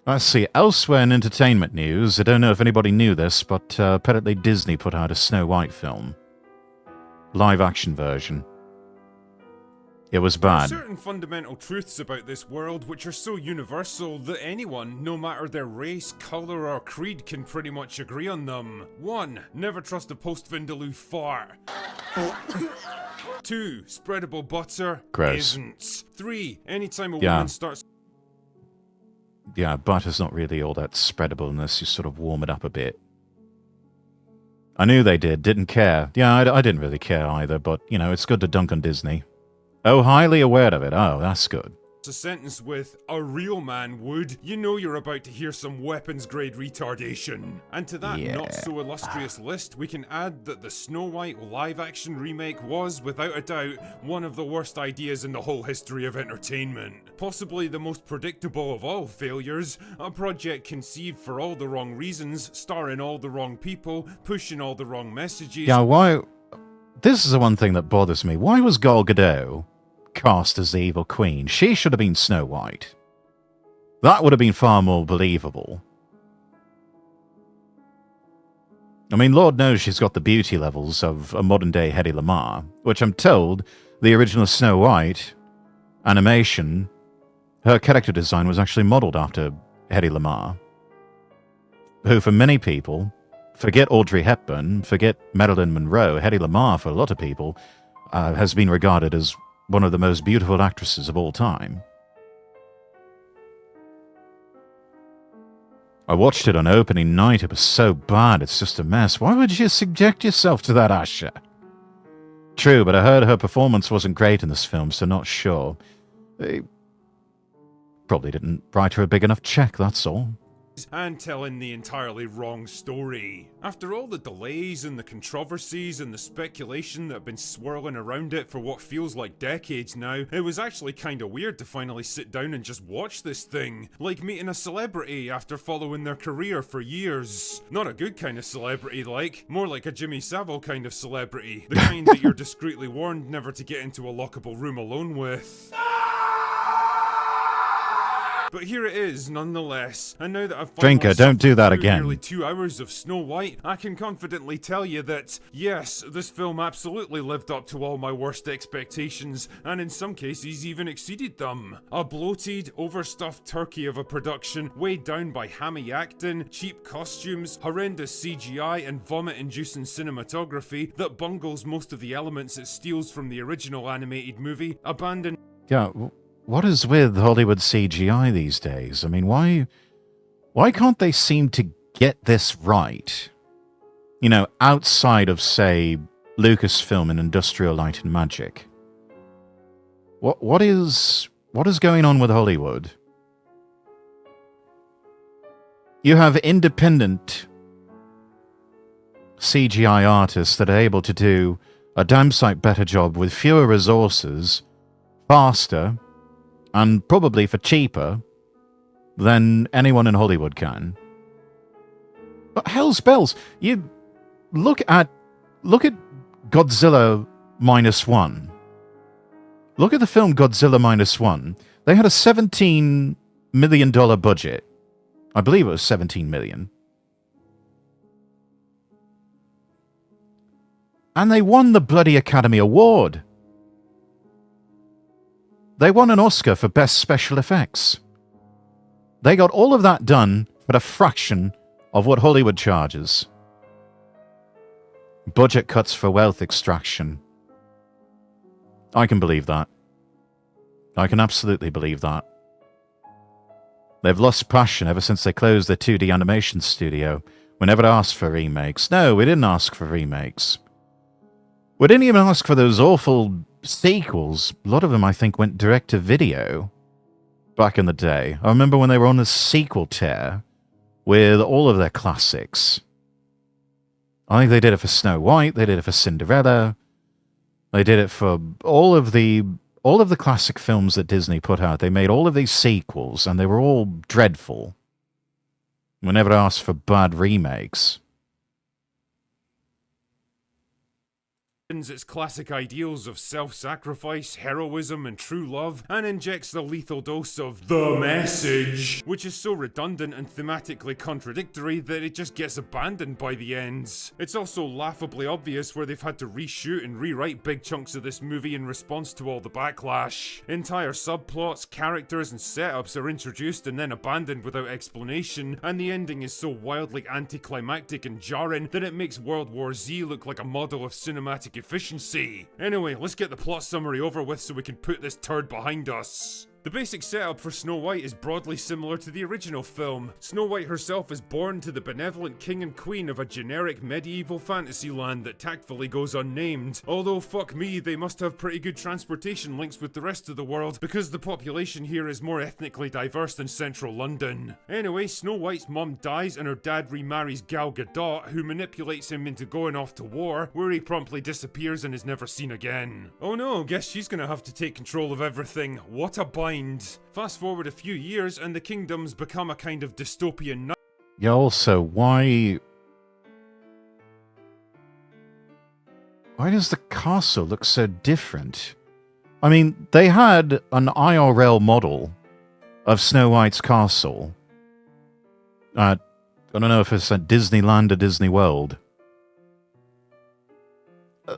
Let's see, elsewhere in entertainment news, I don't know if anybody knew this, but apparently Disney put out a Snow White film. Live-action version. It was There are bad. certain fundamental truths about this world which are so universal that anyone, no matter their race, colour or creed, can pretty much agree on them. 1. Never trust a post-Vindaloo fart. 2. Spreadable butter Gross. isn't. 3. Anytime a Yeah. woman starts... Yeah, butter's not really all that spreadable unless you sort of warm it up a bit. I knew they didn't care. Yeah, I didn't really care either, but, you know, it's good to dunk on Disney. Oh, highly aware of it. Oh, that's good. A sentence with, a real man would, you know you're about to hear some weapons-grade retardation. And to that not-so-illustrious list, we can add that the Snow White live-action remake was, without a doubt, one of the worst ideas in the whole history of entertainment. Possibly the most predictable of all failures, a project conceived for all the wrong reasons, starring all the wrong people, pushing all the wrong messages. Yeah, why... This is the one thing that bothers me. Why was Gal Gadot cast as the evil queen? She should have been Snow White. That would have been far more believable. I mean, Lord knows she's got the beauty levels of a modern-day Hedy Lamarr, which I'm told the original Snow White animation, her character design was actually modelled after Hedy Lamarr, who for many people, forget Audrey Hepburn, forget Marilyn Monroe, Hedy Lamarr for a lot of people has been regarded as one of the most beautiful actresses of all time. I watched it on opening night. It was so bad. It's just a mess. Why would you subject yourself to that, Asha? True, but I heard her performance wasn't great in this film, so not sure. They probably didn't write her a big enough check, that's all. And telling the entirely wrong story. After all the delays and the controversies and the speculation that have been swirling around it for what feels like decades now, it was actually kinda weird to finally sit down and just watch this thing. Like meeting a celebrity after following their career for years. Not a good kind of celebrity like, more like a Jimmy Savile kind of celebrity. The kind that you're discreetly warned never to get into a lockable room alone with. But here it is, nonetheless. And now that I've finally Drinker, don't do that again. nearly 2 hours of Snow White, I can confidently tell you that, yes, this film absolutely lived up to all my worst expectations, and in some cases even exceeded them. A bloated, overstuffed turkey of a production, weighed down by hammy acting, cheap costumes, horrendous CGI, and vomit-inducing cinematography that bungles most of the elements it steals from the original animated movie, abandoned... Yeah, what is with Hollywood CGI these days? I mean, why can't they seem to get this right? You know, outside of, say, Lucasfilm and Industrial Light and Magic. What is going on with Hollywood? You have independent CGI artists that are able to do a damn sight better job with fewer resources, faster, and probably for cheaper than anyone in Hollywood can. But hell's bells, you look at Godzilla -1. Look at the film Godzilla -1. They had a $17 million budget. I believe it was 17 million. And they won the bloody Academy Award. They won an Oscar for Best Special Effects. They got all of that done for a fraction of what Hollywood charges. Budget cuts for wealth extraction. I can believe that. I can absolutely believe that. They've lost passion ever since they closed their 2D animation studio. We never asked for remakes. No, we didn't ask for remakes. We didn't even ask for those awful sequels. A lot of them, I think, went direct to video back in the day. I remember when they were on the sequel tear with all of their classics. I think they did it for Snow White, they did it for Cinderella, they did it for all of the classic films that Disney put out. They made all of these sequels, and they were all dreadful. We never asked for bad remakes. its classic ideals of self-sacrifice, heroism, and true love, and injects the lethal dose of the message, which is so redundant and thematically contradictory that it just gets abandoned by the ends. It's also laughably obvious where they've had to reshoot and rewrite big chunks of this movie in response to all the backlash. Entire subplots, characters, and setups are introduced and then abandoned without explanation, and the ending is so wildly anticlimactic and jarring that it makes World War Z look like a model of cinematic efficiency. Anyway, let's get the plot summary over with so we can put this turd behind us. The basic setup for Snow White is broadly similar to the original film. Snow White herself is born to the benevolent king and queen of a generic medieval fantasy land that tactfully goes unnamed. Although, fuck me, they must have pretty good transportation links with the rest of the world, because the population here is more ethnically diverse than central London. Anyway, Snow White's mum dies and her dad remarries Gal Gadot, who manipulates him into going off to war, where he promptly disappears and is never seen again. Oh no, guess she's gonna have to take control of everything. What a bind. Fast forward a few years and the kingdom's become a kind of dystopian. Yeah, also, why does the castle look so different? I mean, they had an IRL model of Snow White's castle at, I don't know if it's at Disneyland or Disney World.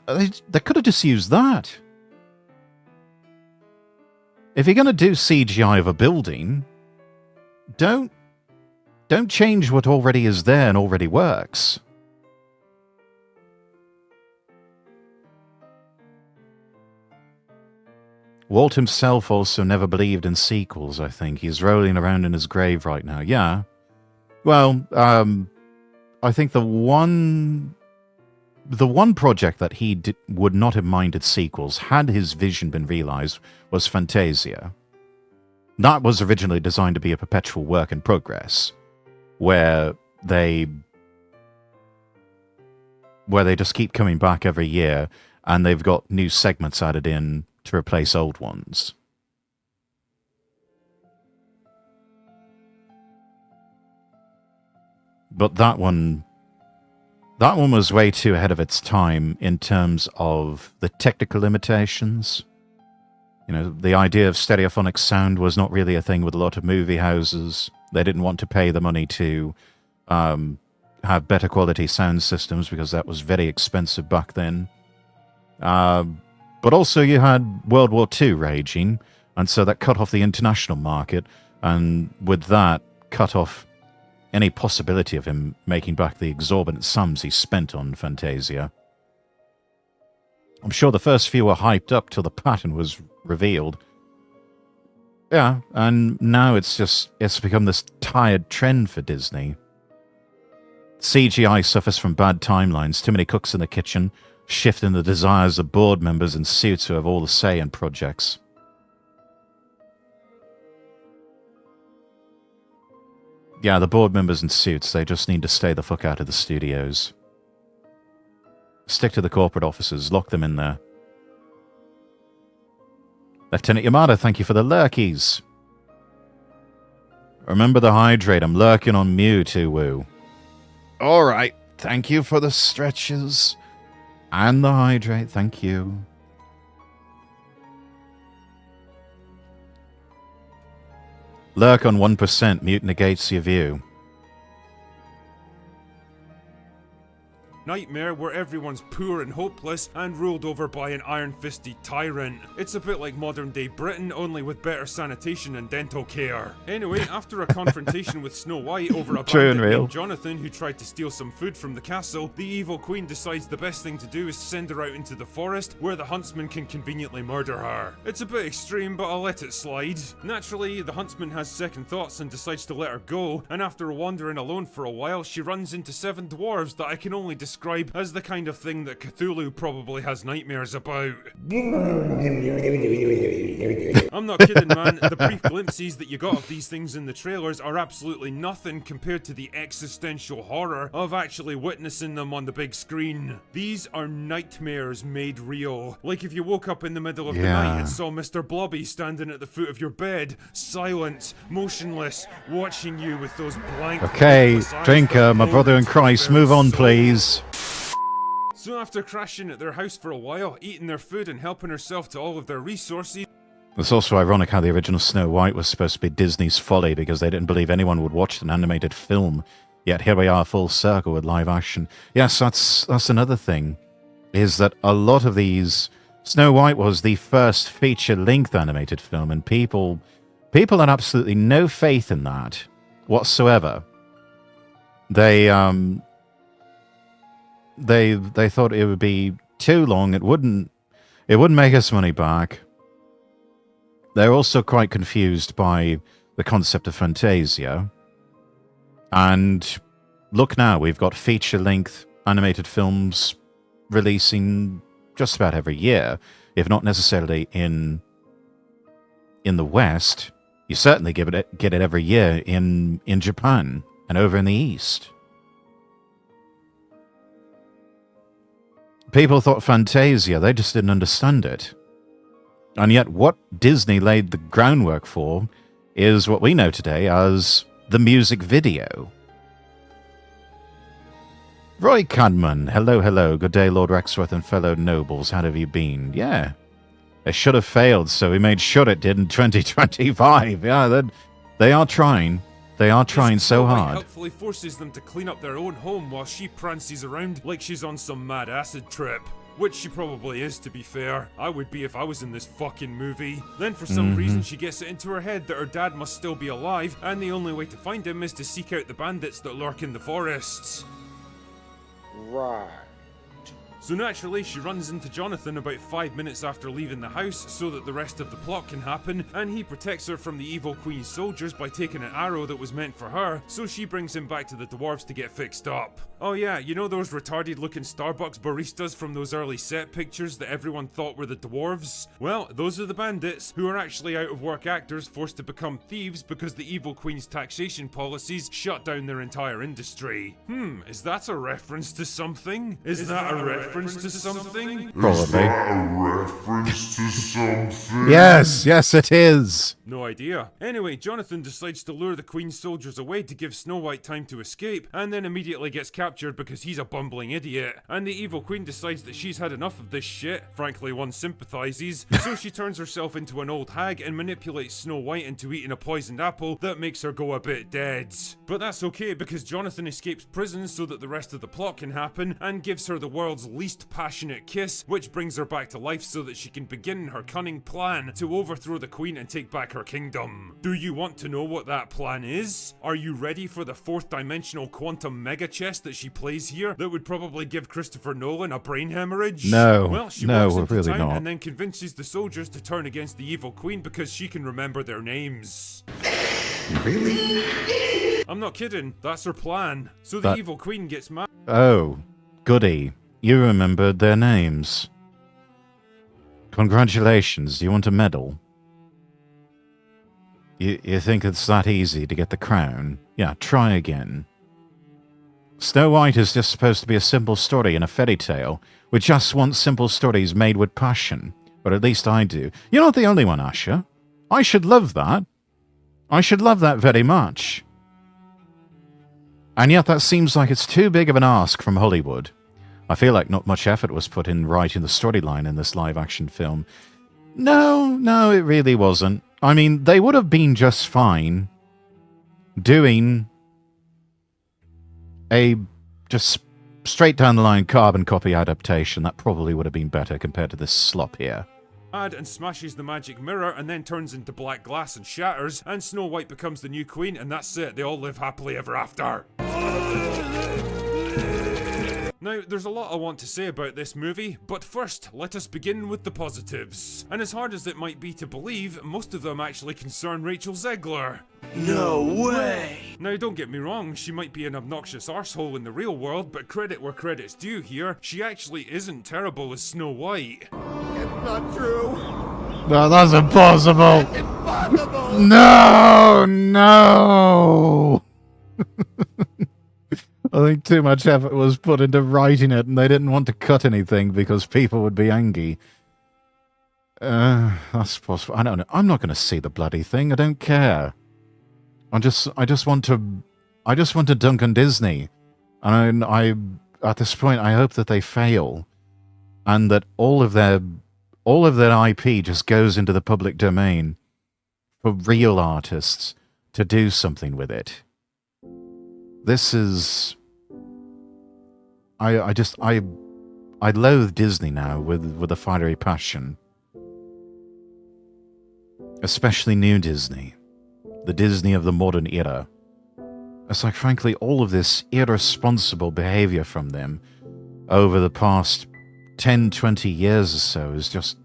They could have just used that. If you're going to do CGI of a building, don't change what already is there and already works. Walt himself also never believed in sequels, I think. He's rolling around in his grave right now. Yeah. Well, I think the one project that he would not have minded sequels, had his vision been realized, was Fantasia. That was originally designed to be a perpetual work in progress, where they just keep coming back every year, and they've got new segments added in to replace old ones. But that one was way too ahead of its time in terms of the technical limitations. You know, the idea of stereophonic sound was not really a thing with a lot of movie houses. They didn't want to pay the money to have better quality sound systems because that was very expensive back then. But also you had World War II raging, and so that cut off the international market, and with that cut off any possibility of him making back the exorbitant sums he spent on Fantasia. I'm sure the first few were hyped up till the pattern was revealed. Yeah, and now it's become this tired trend for Disney. CGI suffers from bad timelines, too many cooks in the kitchen, shifting the desires of board members in suits who have all the say in projects. Yeah, the board members in suits, they just need to stay the fuck out of the studios. Stick to the corporate offices, lock them in there. Lieutenant Yamada, thank you for the lurkies. Remember the hydrate, I'm lurking on Mew too, woo. Alright, thank you for the stretches. And the hydrate, thank you. Lurk on 1%, mute negates your view. Nightmare where everyone's poor and hopeless and ruled over by an iron-fisted tyrant. It's a bit like modern-day Britain, only with better sanitation and dental care. Anyway, after a confrontation with Snow White over a bandit named Jonathan who tried to steal some food from the castle, the evil queen decides the best thing to do is send her out into the forest where the huntsman can conveniently murder her. It's a bit extreme, but I'll let it slide. Naturally, the huntsman has second thoughts and decides to let her go, and after wandering alone for a while, she runs into 7 dwarves that I can only describe as the kind of thing that Cthulhu probably has nightmares about. I'm not kidding, man. The brief glimpses that you got of these things in the trailers are absolutely nothing compared to the existential horror of actually witnessing them on the big screen. These are nightmares made real. Like if you woke up in the middle of the night and saw Mr. Blobby standing at the foot of your bed, silent, motionless, watching you with those blank... Okay, Drinker, my brother in Christ, move on, please. So after crashing at their house for a while, eating their food and helping herself to all of their resources... It's also ironic how the original Snow White was supposed to be Disney's folly because they didn't believe anyone would watch an animated film. Yet here we are full circle with live action. Yes, that's another thing, is that a lot of these... Snow White was the first feature-length animated film, and people had absolutely no faith in that whatsoever. They thought it would be too long. It wouldn't make us money back. They're also quite confused by the concept of Fantasia. And look now, we've got feature-length animated films releasing just about every year, if not necessarily in the West. You certainly get it every year in Japan and over in the East. People thought Fantasia, they just didn't understand it. And yet what Disney laid the groundwork for is what we know today as the music video. Roy Cadman, hello, hello. Good day, Lord Rexworth and fellow nobles. How have you been? Yeah. It should have failed, so we made sure it did in 2025. Yeah, they are trying. They are trying so hard. Helpfully forces them to clean up their own home while she prances around like she's on some mad acid trip. Which she probably is, to be fair. I would be if I was in this fucking movie. Then for some reason she gets it into her head that her dad must still be alive, and the only way to find him is to seek out the bandits that lurk in the forests. Right. So naturally, she runs into Jonathan about 5 minutes after leaving the house so that the rest of the plot can happen, and he protects her from the evil queen's soldiers by taking an arrow that was meant for her, so she brings him back to the dwarves to get fixed up. Oh yeah, you know those retarded looking Starbucks baristas from those early set pictures that everyone thought were the dwarves? Well, those are the bandits, who are actually out of work actors forced to become thieves because the evil queen's taxation policies shut down their entire industry. Is that a reference to something? Is that a reference to something? Probably. Is that a reference to something? Yes, it is. No idea. Anyway, Jonathan decides to lure the Queen's soldiers away to give Snow White time to escape, and then immediately gets captured because he's a bumbling idiot. And the evil Queen decides that she's had enough of this shit. Frankly, one sympathizes. So she turns herself into an old hag and manipulates Snow White into eating a poisoned apple that makes her go a bit dead. But that's okay because Jonathan escapes prison so that the rest of the plot can happen, and gives her the world's least passionate kiss, which brings her back to life so that she can begin her cunning plan to overthrow the Queen and take back her kingdom. Do you want to know what that plan is? Are you ready for the fourth dimensional quantum mega chess that she plays here that would probably give Christopher Nolan a brain hemorrhage? No, Well, she no, walks into really town not. and then convinces the soldiers to turn against the evil Queen because she can remember their names. Really? I'm not kidding, that's her plan. So the evil Queen gets mad. Oh, goody. You remembered their names. Congratulations. Do you want a medal? You think it's that easy to get the crown? Yeah, try again. Snow White is just supposed to be a simple story in a fairy tale. We just want simple stories made with passion. Or at least I do. You're not the only one, Asher. I should love that. I should love that very much. And yet that seems like it's too big of an ask from Hollywood. I feel like not much effort was put in writing the storyline in this live-action film. No, it really wasn't. I mean, they would have been just fine doing a just straight-down-the-line carbon copy adaptation. That probably would have been better compared to this slop here. And smashes the magic mirror and then turns into black glass and shatters, and Snow White becomes the new queen, and that's it. They all live happily ever after. Now, there's a lot I want to say about this movie, but first, let us begin with the positives. And as hard as it might be to believe, most of them actually concern Rachel Zegler. No way! Now, don't get me wrong, she might be an obnoxious arsehole in the real world, but credit where credit's due here, she actually isn't terrible as Snow White. It's not true! No, that's impossible! It's impossible! No! I think too much effort was put into writing it, and they didn't want to cut anything because people would be angry. That's possible. I don't know. I'm not going to see the bloody thing. I don't care. I just want to dunk on Disney. And I at this point, I hope that they fail, and that all of their IP just goes into the public domain for real artists to do something with it. This is... I loathe Disney now with a fiery passion. Especially new Disney. The Disney of the modern era. It's like, frankly, all of this irresponsible behavior from them over the past 10, 20 years or so is just...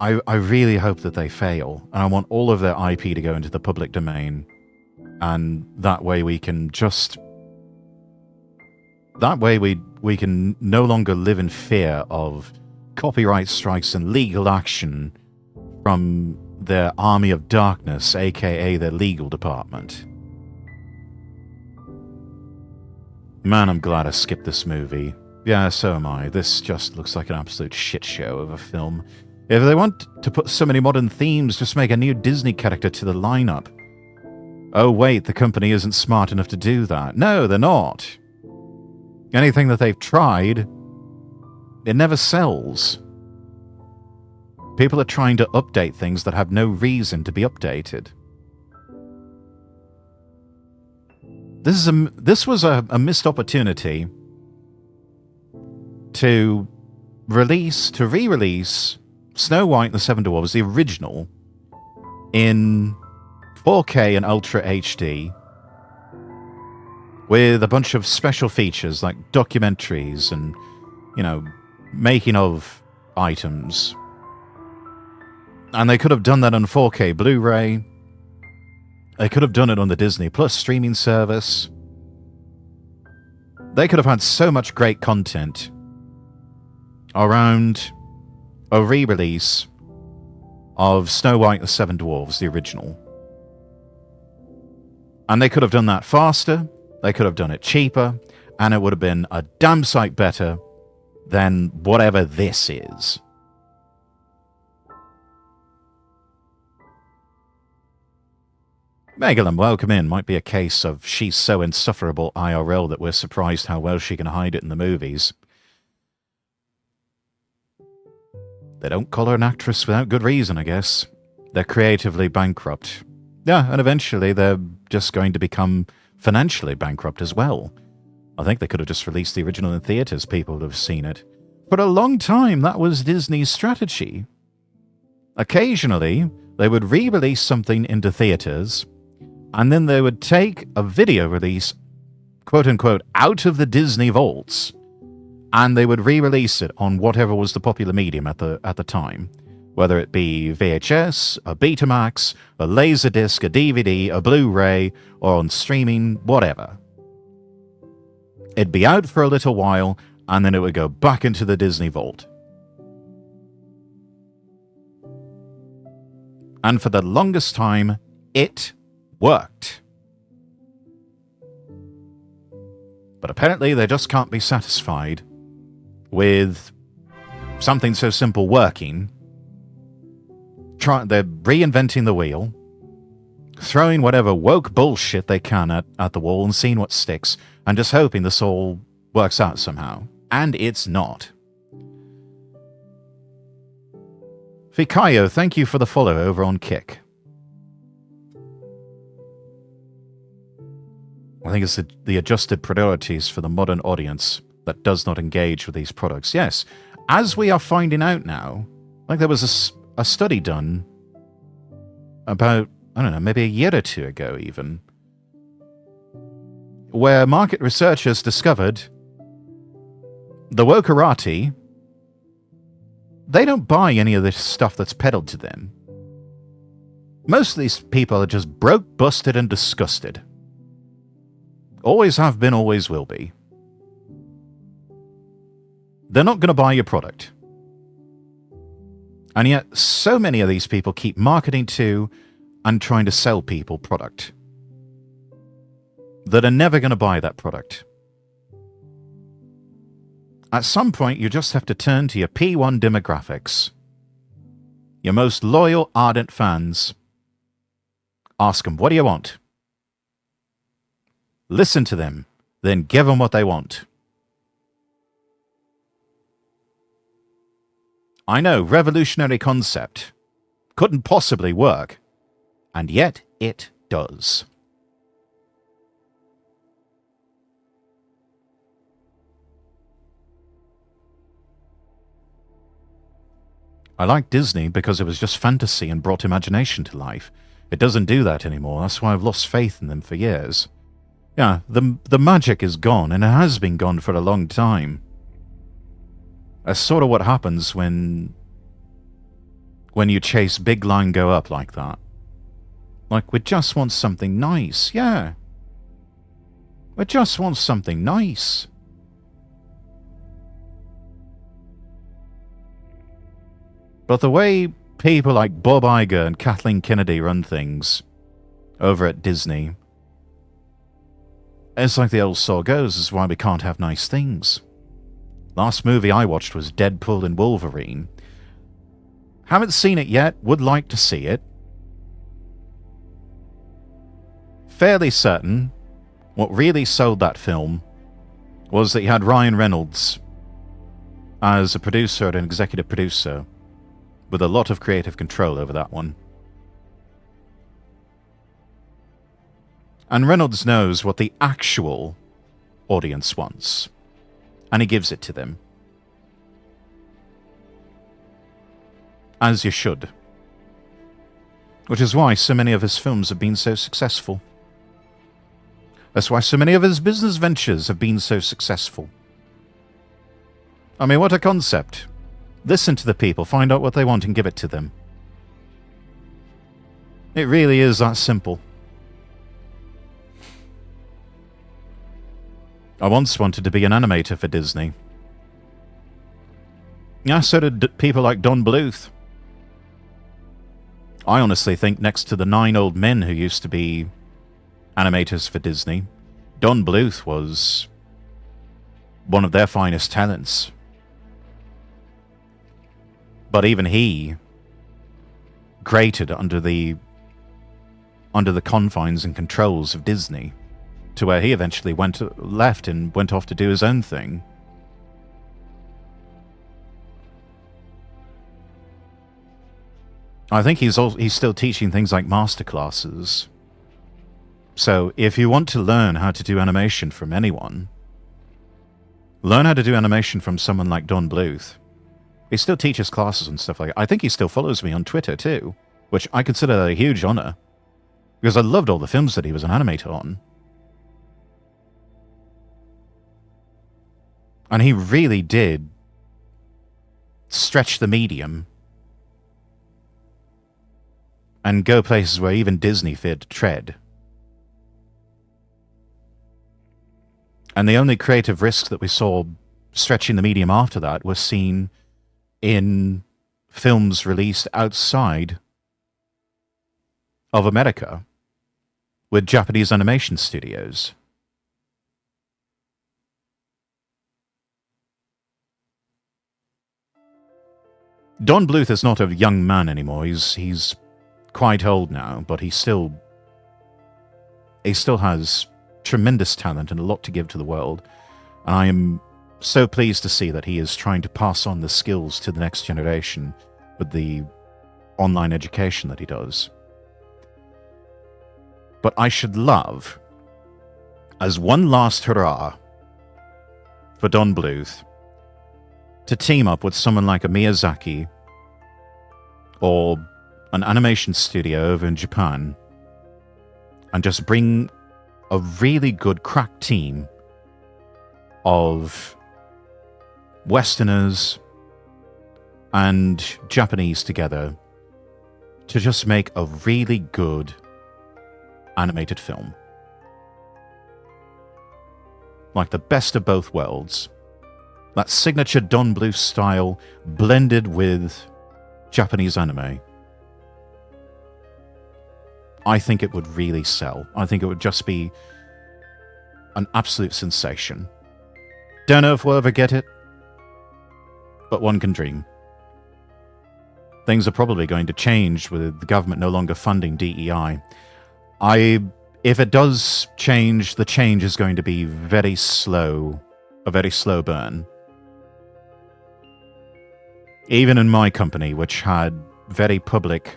I really hope that they fail, and I want all of their IP to go into the public domain, and that way we can just... That way we can no longer live in fear of copyright strikes and legal action from their army of darkness, aka their legal department. Man, I'm glad I skipped this movie. Yeah, so am I. This just looks like an absolute shit show of a film. If they want to put so many modern themes, just make a new Disney character to the lineup. Oh wait, the company isn't smart enough to do that. No, they're not. Anything that they've tried, it never sells. People are trying to update things that have no reason to be updated. This was a missed opportunity to re-release Snow White and the Seven Dwarfs, the original, in 4K and Ultra HD, with a bunch of special features like documentaries and, you know, making of items. And they could have done that on 4K Blu-ray. They could have done it on the Disney Plus streaming service. They could have had so much great content around a re-release of Snow White and the Seven Dwarfs, the original. And they could have done that faster, they could have done it cheaper, and it would have been a damn sight better than whatever this is. Megalyn, welcome in. Might be a case of she's so insufferable IRL that we're surprised how well she can hide it in the movies. They don't call her an actress without good reason, I guess. They're creatively bankrupt. Yeah, and eventually they're just going to become financially bankrupt as well. I think they could have just released the original in theaters. People would have seen it. For a long time, that was Disney's strategy. Occasionally, they would re-release something into theaters, and then they would take a video release, quote-unquote, out of the Disney vaults, and they would re-release it on whatever was the popular medium at the time. Whether it be VHS, a Betamax, a Laserdisc, a DVD, a Blu-ray, or on streaming, whatever. It'd be out for a little while, and then it would go back into the Disney vault. And for the longest time, it worked. But apparently they just can't be satisfied with something so simple working. They're reinventing the wheel, throwing whatever woke bullshit they can at the wall and seeing what sticks, and just hoping this all works out somehow. And it's not. Fikayo, thank you for the follow over on Kick. I think it's the adjusted priorities for the modern audience that does not engage with these products. Yes, as we are finding out now, like there was a study done about, I don't know, maybe a year or two ago even, where market researchers discovered the wokerati, they don't buy any of this stuff that's peddled to them. Most of these people are just broke, busted, and disgusted. Always have been, always will be. They're not going to buy your product. And yet, so many of these people keep marketing to and trying to sell people product that are never going to buy that product. At some point, you just have to turn to your P1 demographics, your most loyal, ardent fans. Ask them, what do you want? Listen to them, then give them what they want. I know, revolutionary concept. Couldn't possibly work. And yet it does. I like Disney because it was just fantasy and brought imagination to life. It doesn't do that anymore. That's why I've lost faith in them for years. Yeah, the magic is gone, and it has been gone for a long time. That's sort of what happens when you chase big line go up like that. Like, we just want something nice, yeah. We just want something nice. But the way people like Bob Iger and Kathleen Kennedy run things over at Disney, it's like the old saw goes, is why we can't have nice things. Last movie I watched was Deadpool and Wolverine. Haven't seen it yet, would like to see it. Fairly certain what really sold that film was that you had Ryan Reynolds as a producer and an executive producer with a lot of creative control over that one. And Reynolds knows what the actual audience wants, and he gives it to them. As you should. Which is why so many of his films have been so successful. That's why so many of his business ventures have been so successful. I mean, what a concept. Listen to the people, find out what they want and give it to them. It really is that simple. I once wanted to be an animator for Disney. Yeah, so did people like Don Bluth. I honestly think next to the 9 old men who used to be animators for Disney, Don Bluth was one of their finest talents. But even he grated under the confines and controls of Disney, to where he eventually left and went off to do his own thing. I think he's still teaching things like masterclasses. So if you want to learn how to do animation from anyone, learn how to do animation from someone like Don Bluth. He still teaches classes and stuff like that. I think he still follows me on Twitter too, which I consider that a huge honor, because I loved all the films that he was an animator on. And he really did stretch the medium and go places where even Disney feared to tread. And the only creative risks that we saw stretching the medium after that was seen in films released outside of America with Japanese animation studios. Don Bluth is not a young man anymore. He's quite old now, but he still has tremendous talent and a lot to give to the world. And I am so pleased to see that he is trying to pass on the skills to the next generation with the online education that he does. But I should love, as one last hurrah for Don Bluth, to team up with someone like a Miyazaki or an animation studio over in Japan and just bring a really good crack team of Westerners and Japanese together to just make a really good animated film. Like the best of both worlds. That signature Don Bluth style blended with Japanese anime. I think it would really sell. I think it would just be an absolute sensation. Don't know if we'll ever get it, but one can dream. Things are probably going to change with the government no longer funding DEI. If it does change, the change is going to be very slow, a very slow burn. Even in my company, which had very public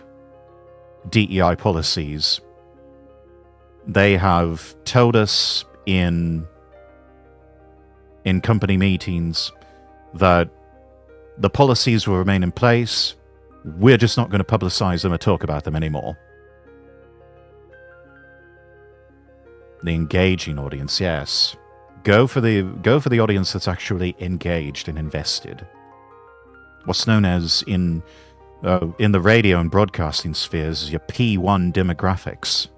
DEI policies, they have told us in company meetings that the policies will remain in place. We're just not going to publicize them or talk about them anymore. The engaging audience, yes. Go for the audience that's actually engaged and invested. What's known as in the radio and broadcasting spheres your P1 demographics.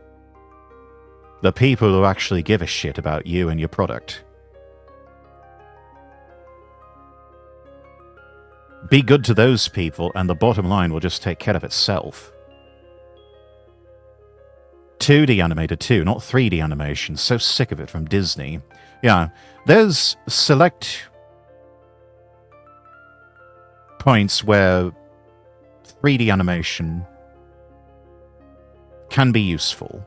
The people who actually give a shit about you and your product. Be good to those people, and the bottom line will just take care of itself. 2D animated too, not 3D animation. So sick of it from Disney. Yeah, there's select points where 3D animation can be useful.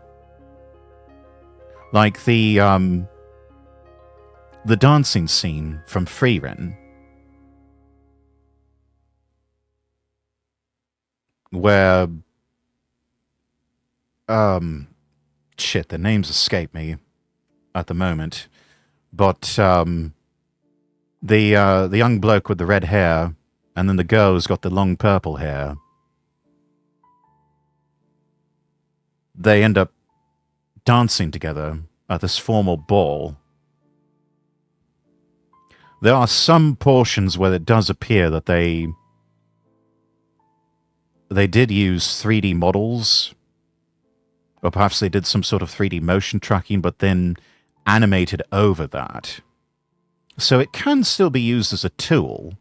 Like the dancing scene from Frieren, where shit, the names escape me at the moment, but the young bloke with the red hair, and then the girl who's got the long purple hair, they end up dancing together at this formal ball. There are some portions where it does appear that they did use 3D models, or perhaps they did some sort of 3D motion tracking, but then animated over that. So it can still be used as a tool,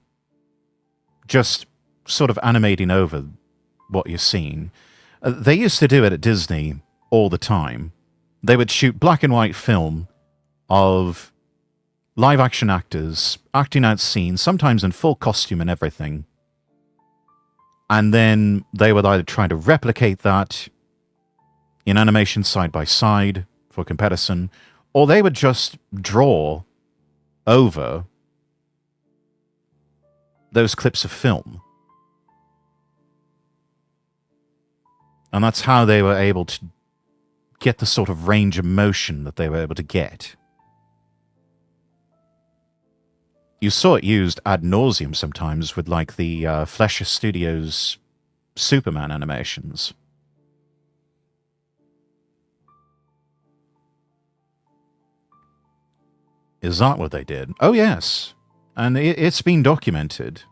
just sort of animating over what you're seeing. They used to do it at Disney all the time. They would shoot black and white film of live action actors acting out scenes, sometimes in full costume and everything. And then they would either try to replicate that in animation side by side for comparison, or they would just draw over those clips of film. And that's how they were able to get the sort of range of motion that they were able to get. You saw it used ad nauseum sometimes with like the Fleischer Studios Superman animations. Is that what they did? Oh yes. And it's been documented.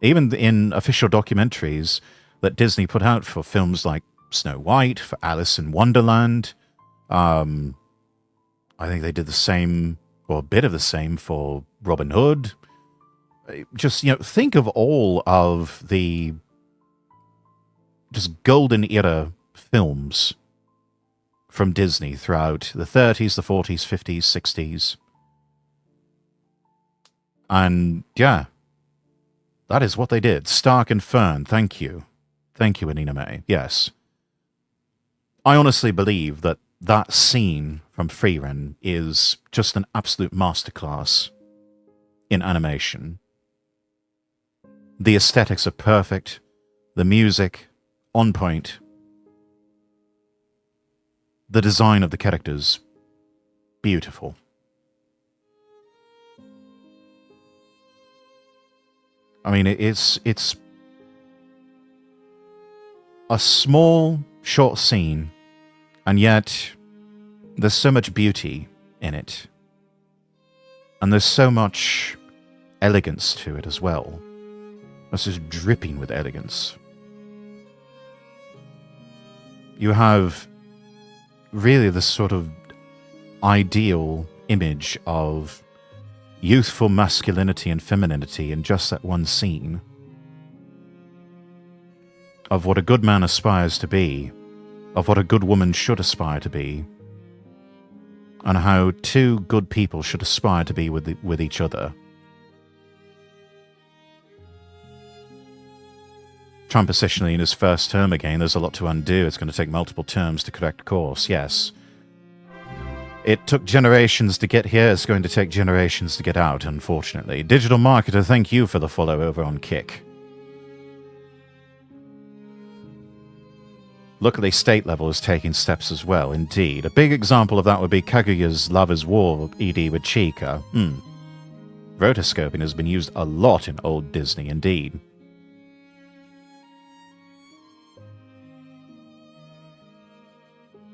Even in official documentaries that Disney put out for films like Snow White, for Alice in Wonderland. I think they did the same, or a bit of the same, for Robin Hood. Just, think of all of the just golden era films from Disney throughout the 30s, the 40s, 50s, 60s. And, yeah, that is what they did. Stark and Fern, thank you. Thank you, Anina May. Yes. I honestly believe that that scene from Frieren is just an absolute masterclass in animation. The aesthetics are perfect. The music, on point. The design of the characters, beautiful. I mean, it's a small, short scene, and yet there's so much beauty in it. And there's so much elegance to it as well. It's just dripping with elegance. You have really this sort of ideal image of youthful masculinity and femininity in just that one scene. Of what a good man aspires to be, of what a good woman should aspire to be, and how two good people should aspire to be with each other. Trump essentially in his first term again, there's a lot to undo. It's going to take multiple terms to correct course, yes. It took generations to get here, it's going to take generations to get out, unfortunately. Digital Marketer, thank you for the follow over on Kick. Luckily, state level is taking steps as well, indeed. A big example of that would be Kaguya's Love is War ED with Chica. Rotoscoping has been used a lot in old Disney, indeed.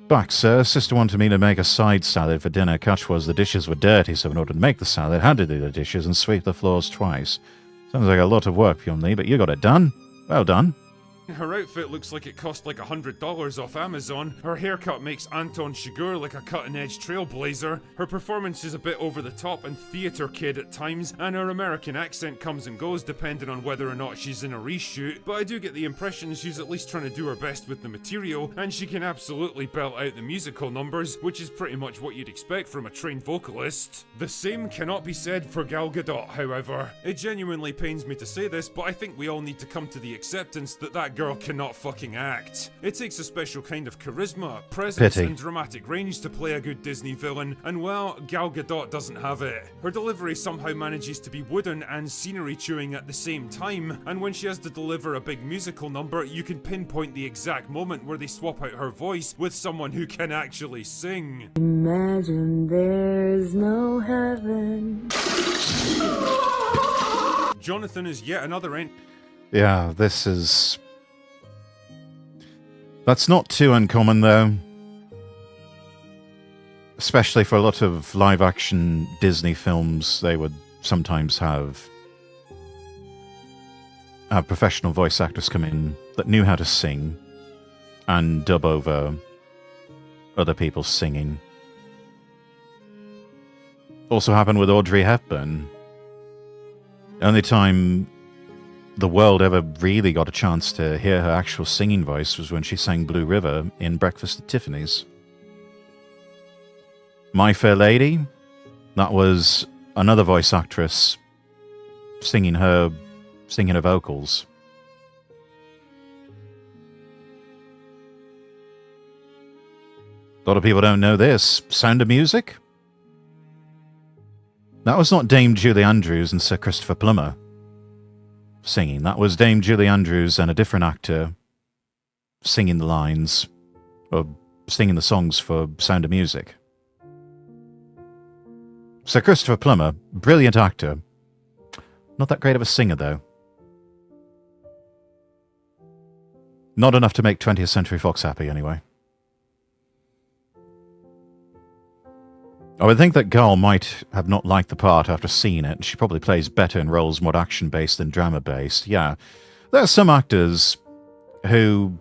Back, sir. Sister wanted me to make a side salad for dinner. Catch was the dishes were dirty, so in order to make the salad, had to do the dishes and sweep the floors twice. Sounds like a lot of work, Pyonli, but you got it done. Well done. Her outfit looks like it cost like $100 off Amazon. Her haircut makes Anton Chigurh like a cutting-edge trailblazer. Her performance is a bit over the top and theatre kid at times, and her American accent comes and goes depending on whether or not she's in a reshoot, but I do get the impression she's at least trying to do her best with the material, and she can absolutely belt out the musical numbers, which is pretty much what you'd expect from a trained vocalist. The same cannot be said for Gal Gadot, however. It genuinely pains me to say this, but I think we all need to come to the acceptance that that girl cannot fucking act. It takes a special kind of charisma, presence, and dramatic range to play a good Disney villain, and well, Gal Gadot doesn't have it. Her delivery somehow manages to be wooden and scenery chewing at the same time, and when she has to deliver a big musical number, you can pinpoint the exact moment where they swap out her voice with someone who can actually sing. Imagine there's no heaven. Jonathan is yet another Yeah, this is... That's not too uncommon, though. Especially for a lot of live-action Disney films, they would sometimes have professional voice actors come in that knew how to sing and dub over other people's singing. Also happened with Audrey Hepburn. The only time the world ever really got a chance to hear her actual singing voice was when she sang Blue River in Breakfast at Tiffany's. My Fair Lady, that was another voice actress singing her vocals. A lot of people don't know this. Sound of Music? That was not Dame Julie Andrews and Sir Christopher Plummer singing. That was Dame Julie Andrews and a different actor singing the lines, or singing the songs for Sound of Music. Sir Christopher Plummer, brilliant actor. Not that great of a singer, though. Not enough to make 20th Century Fox happy, anyway. I would think that Gal might have not liked the part after seeing it. She probably plays better in roles more action-based than drama-based. Yeah, there are some actors who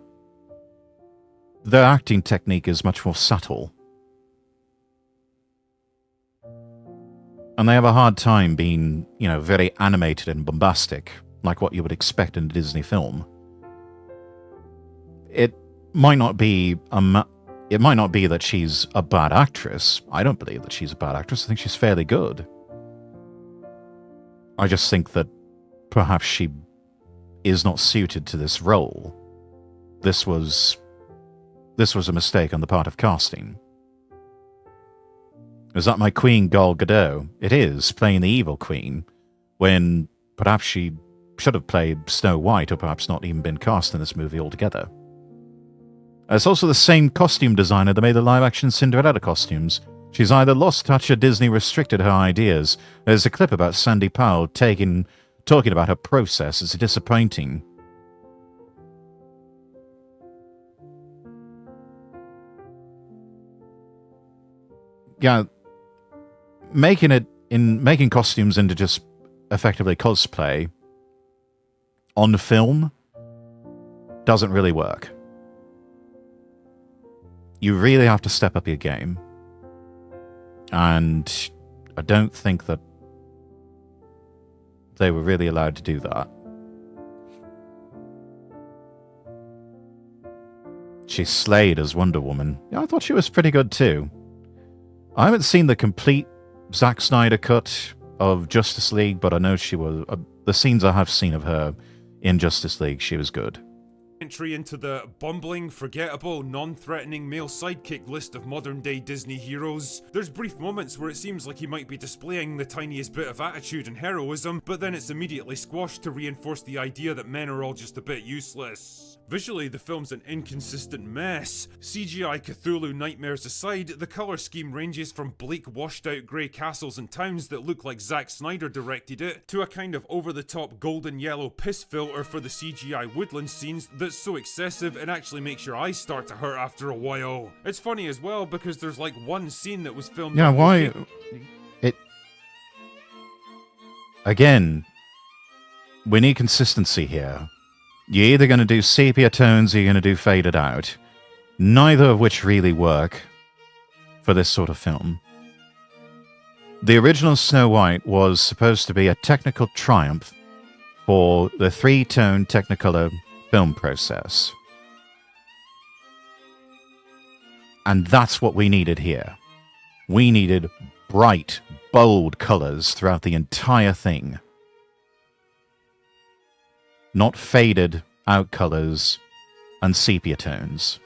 their acting technique is much more subtle. And they have a hard time being, very animated and bombastic, like what you would expect in a Disney film. It might not be that she's a bad actress. I don't believe that she's a bad actress. I think she's fairly good. I just think that perhaps she is not suited to this role. This was a mistake on the part of casting. Is that my Queen Gal Gadot? It is, playing the evil queen, when perhaps she should have played Snow White, or perhaps not even been cast in this movie altogether. It's also the same costume designer that made the live-action Cinderella costumes. She's either lost touch or Disney restricted her ideas. There's a clip about Sandy Powell talking about her process. It's disappointing. Yeah, making costumes into just effectively cosplay on film doesn't really work. You really have to step up your game. And I don't think that they were really allowed to do that. She slayed as Wonder Woman. Yeah, I thought she was pretty good too. I haven't seen the complete Zack Snyder cut of Justice League, but I know she was... the scenes I have seen of her in Justice League, she was good. Entry into the bumbling, forgettable, non-threatening male sidekick list of modern-day Disney heroes. There's brief moments where it seems like he might be displaying the tiniest bit of attitude and heroism, but then it's immediately squashed to reinforce the idea that men are all just a bit useless. Visually, the film's an inconsistent mess. CGI Cthulhu nightmares aside, the colour scheme ranges from bleak washed out grey castles and towns that look like Zack Snyder directed it, to a kind of over-the-top golden yellow piss filter for the CGI woodland scenes that's so excessive it actually makes your eyes start to hurt after a while. It's funny as well because there's like one scene that was filmed Yeah, on why... It... Again, we need consistency here. You're either going to do sepia tones or you're going to do faded out. Neither of which really work for this sort of film. The original Snow White was supposed to be a technical triumph for the three-tone Technicolor film process. And that's what we needed here. We needed bright, bold colors throughout the entire thing. Not faded out colors and sepia tones.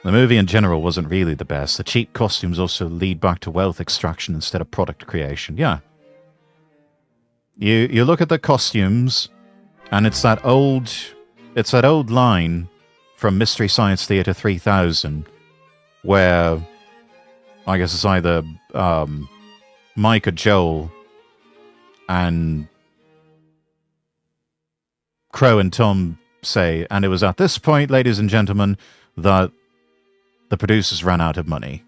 The movie in general wasn't really the best. The cheap costumes also lead back to wealth extraction instead of product creation. Yeah. You look at the costumes, and it's that old line from Mystery Science Theater 3000, where I guess it's either Mike or Joel and Crow and Tom say, and it was at this point, ladies and gentlemen, that the producers ran out of money.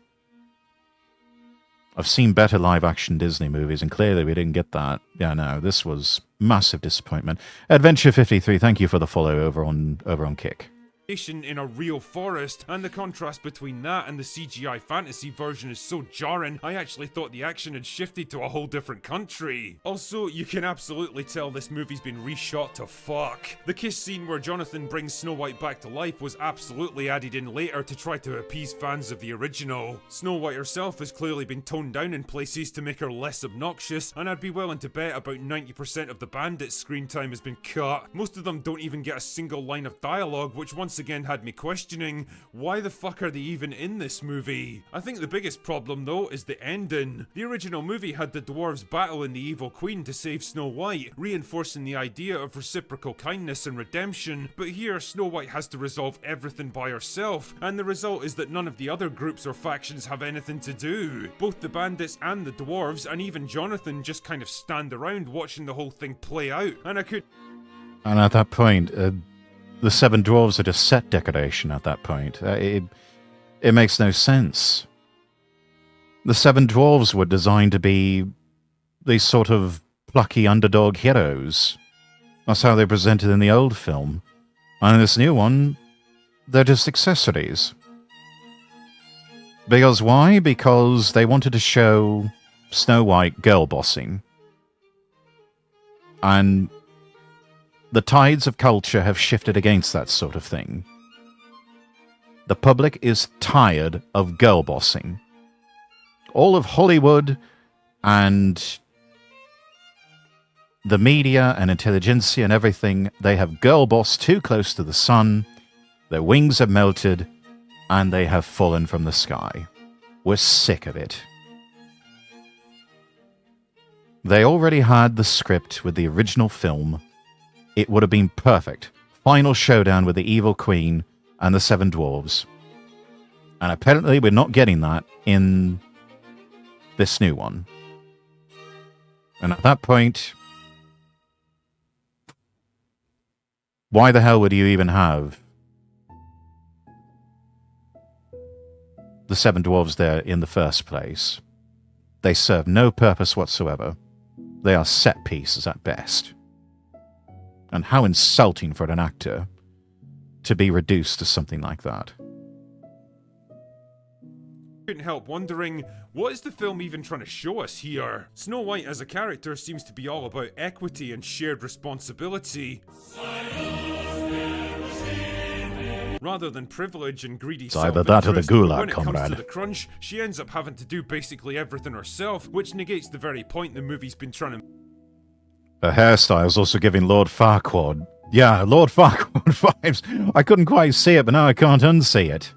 I've seen better live-action Disney movies, and clearly we didn't get that. Yeah, no, this was massive disappointment. Adventure53, thank you for the follow over on Kick. In a real forest, and the contrast between that and the CGI fantasy version is so jarring, I actually thought the action had shifted to a whole different country. Also, you can absolutely tell this movie's been reshot to fuck. The kiss scene where Jonathan brings Snow White back to life was absolutely added in later to try to appease fans of the original. Snow White herself has clearly been toned down in places to make her less obnoxious, and I'd be willing to bet about 90% of the bandits' screen time has been cut. Most of them don't even get a single line of dialogue, which once again had me questioning, why the fuck are they even in this movie? I think the biggest problem though is the ending. The original movie had the dwarves battling the evil queen to save Snow White, reinforcing the idea of reciprocal kindness and redemption, but here Snow White has to resolve everything by herself, and the result is that none of the other groups or factions have anything to do. Both the bandits and the dwarves, and even Jonathan, just kind of stand around watching the whole thing play out, and at that point, the seven dwarves are just set decoration at that point. It makes no sense. The seven dwarves were designed to be these sort of plucky underdog heroes. That's how they presented in the old film. And in this new one, they're just accessories. Because why? Because they wanted to show Snow White girl bossing. And the tides of culture have shifted against that sort of thing. The public is tired of girl bossing. All of Hollywood and the media and intelligentsia and everything, they have girl bossed too close to the sun, their wings have melted, and they have fallen from the sky. We're sick of it. They already had the script with the original film. It would have been perfect. Final showdown with the evil queen and the seven dwarves. And apparently we're not getting that in this new one. And at that point, why the hell would you even have the seven dwarves there in the first place? They serve no purpose whatsoever. They are set pieces at best. And how insulting for an actor to be reduced to something like that. Couldn't help wondering, what is the film even trying to show us here? Snow White as a character seems to be all about equity and shared responsibility, rather than privilege and greedy It's either that or the self-interest. gulag, But when it comes comrade. to the crunch, she ends up having to do basically everything herself, which negates the very point the movie's been trying to. Her hairstyle's also giving Lord Farquaad. Yeah, Lord Farquaad vibes. I couldn't quite see it, but now I can't unsee it.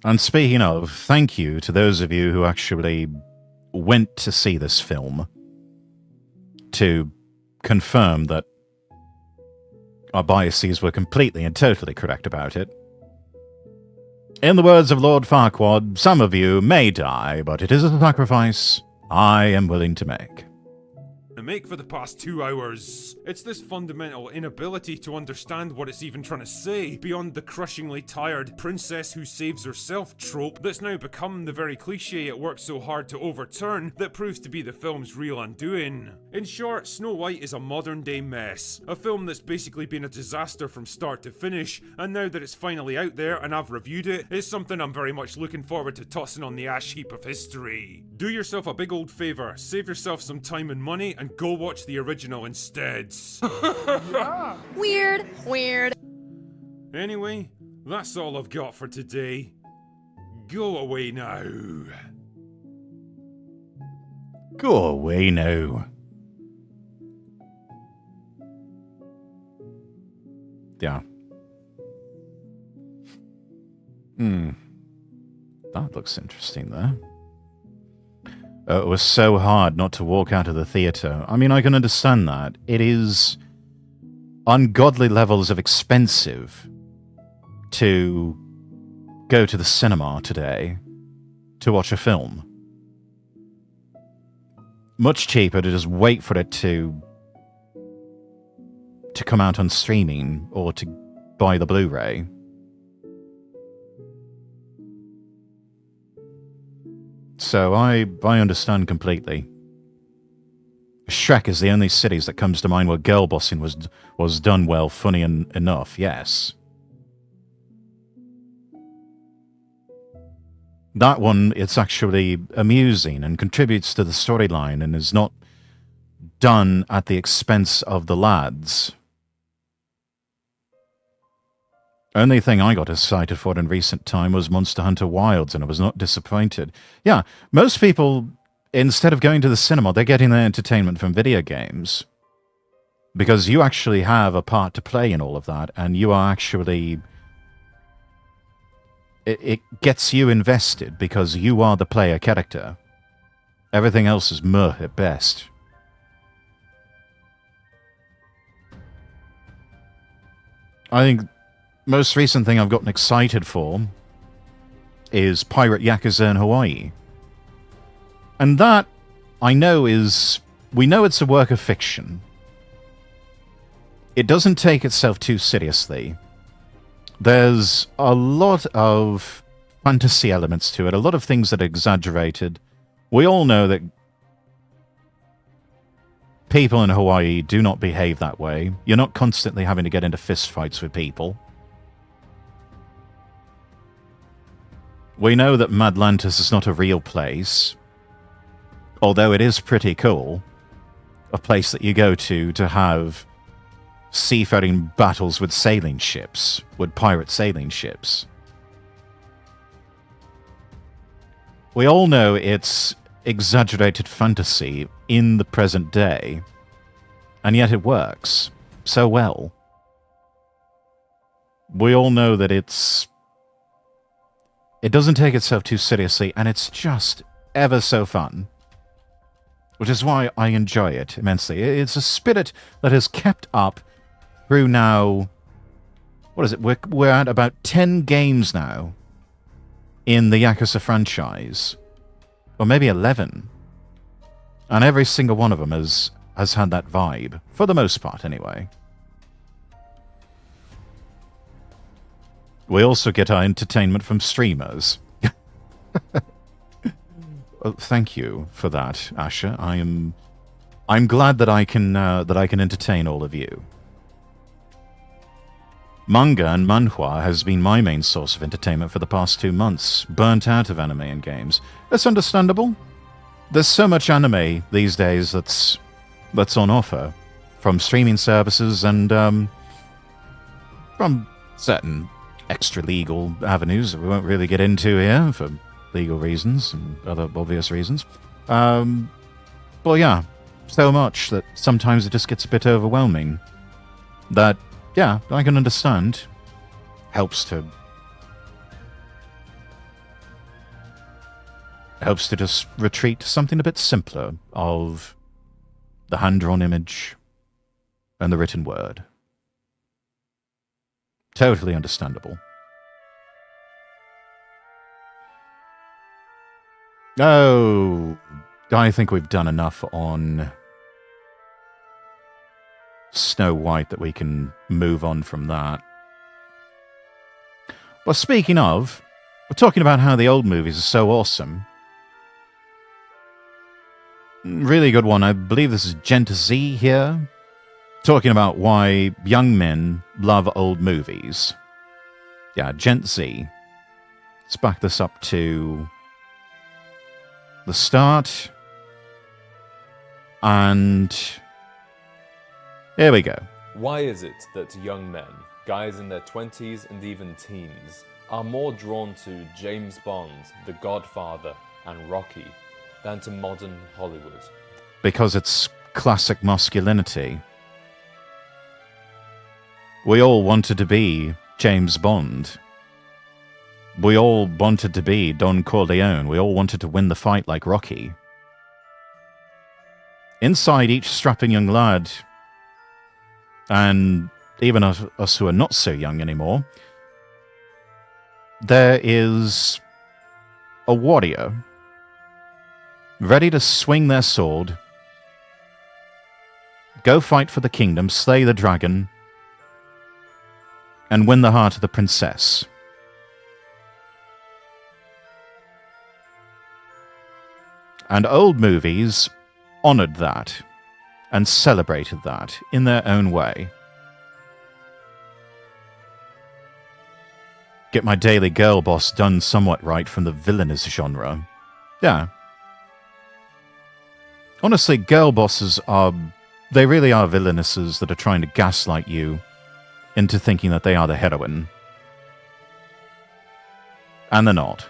And speaking of, thank you to those of you who actually went to see this film to confirm that our biases were completely and totally correct about it. In the words of Lord Farquaad, some of you may die, but it is a sacrifice I am willing to make. Make for the past 2 hours. It's this fundamental inability to understand what it's even trying to say, beyond the crushingly tired princess who saves herself trope that's now become the very cliche it worked so hard to overturn that proves to be the film's real undoing. In short, Snow White is a modern day mess, a film that's basically been a disaster from start to finish, and now that it's finally out there and I've reviewed it, it's something I'm very much looking forward to tossing on the ash heap of history. Do yourself a big old favour, save yourself some time and money, and go watch the original instead. Weird. Weird. Anyway, that's all I've got for today. Go away now. Go away now. Yeah. That looks interesting there. It was so hard not to walk out of the theatre. I mean, I can understand that. It is ungodly levels of expensive to go to the cinema today to watch a film. Much cheaper to just wait for it to come out on streaming or to buy the Blu-ray. So I understand completely. Shrek is the only series that comes to mind where girl bossing was done well, funny enough, yes. That one, it's actually amusing and contributes to the storyline and is not done at the expense of the lads. Only thing I got excited for in recent time was Monster Hunter Wilds, and I was not disappointed. Yeah, most people, instead of going to the cinema, they're getting their entertainment from video games. Because you actually have a part to play in all of that, and you are actually... It gets you invested because you are the player character. Everything else is meh at best. I think... most recent thing I've gotten excited for is Pirate Yakuza in Hawaii. And that, I know we know it's a work of fiction. It doesn't take itself too seriously. There's a lot of fantasy elements to it, a lot of things that are exaggerated. We all know that people in Hawaii do not behave that way. You're not constantly having to get into fistfights with people. We know that Madlantis is not a real place, although it is pretty cool. A place that you go to have seafaring battles with sailing ships, with pirate sailing ships. We all know it's exaggerated fantasy in the present day, and yet it works so well. We all know that it doesn't take itself too seriously, and it's just ever so fun. Which is why I enjoy it immensely. It's a spirit that has kept up through now... what is it? We're at about 10 games now in the Yakuza franchise. Or maybe 11. And every single one of them has had that vibe. For the most part, anyway. We also get our entertainment from streamers. Well, thank you for that, Asha. I'm glad that I can entertain all of you. Manga and manhwa has been my main source of entertainment for the past 2 months. Burnt out of anime and games. That's understandable. There's so much anime these days that's on offer from streaming services and from certain extra-legal avenues that we won't really get into here for legal reasons and other obvious reasons. Well, yeah, so much that sometimes it just gets a bit overwhelming. That, yeah, I can understand. Helps to hopes to just retreat to something a bit simpler of the hand-drawn image and the written word. Totally understandable. Oh, I think we've done enough on Snow White that we can move on from that. Well, speaking of, we're talking about how the old movies are so awesome. Really good one. I believe this is Gent Z here, talking about why young men love old movies. Yeah, Gent Z. Let's back this up to the start. And here we go. Why is it that young men, guys in their 20s and even teens, are more drawn to James Bond, The Godfather, and Rocky than to modern Hollywood? Because it's classic masculinity. We all wanted to be James Bond. We all wanted to be Don Corleone. We all wanted to win the fight like Rocky. Inside each strapping young lad, and even us who are not so young anymore, there is a warrior ready to swing their sword, go fight for the kingdom, slay the dragon, and win the heart of the princess. And old movies honored that and celebrated that in their own way. Get my daily girl boss done somewhat right from the villainous genre. Yeah. Honestly, girl bosses they really are villainesses that are trying to gaslight you into thinking that they are the heroine. And they're not.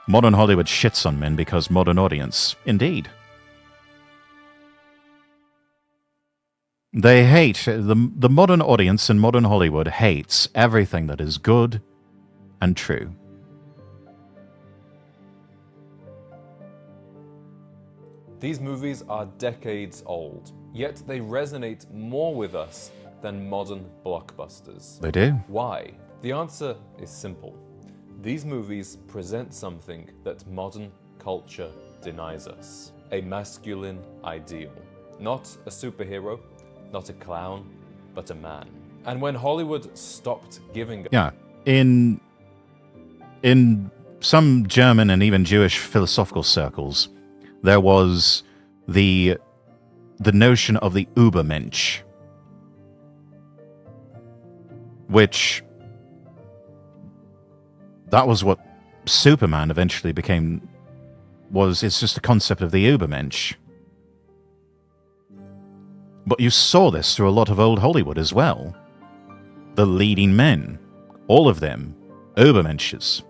Modern Hollywood shits on men because modern audience, indeed. They hate, the modern audience in modern Hollywood hates everything that is good and true. These movies are decades old, yet they resonate more with us than modern blockbusters. They do. Why? The answer is simple. These movies present something that modern culture denies us. A masculine ideal. Not a superhero, not a clown, but a man. And when Hollywood stopped giving... Yeah. In some German and even Jewish philosophical circles, there was the notion of the Übermensch, which... that was what Superman eventually became. It's just a concept of the Übermensch. But you saw this through a lot of old Hollywood as well. The leading men, all of them, Übermensches.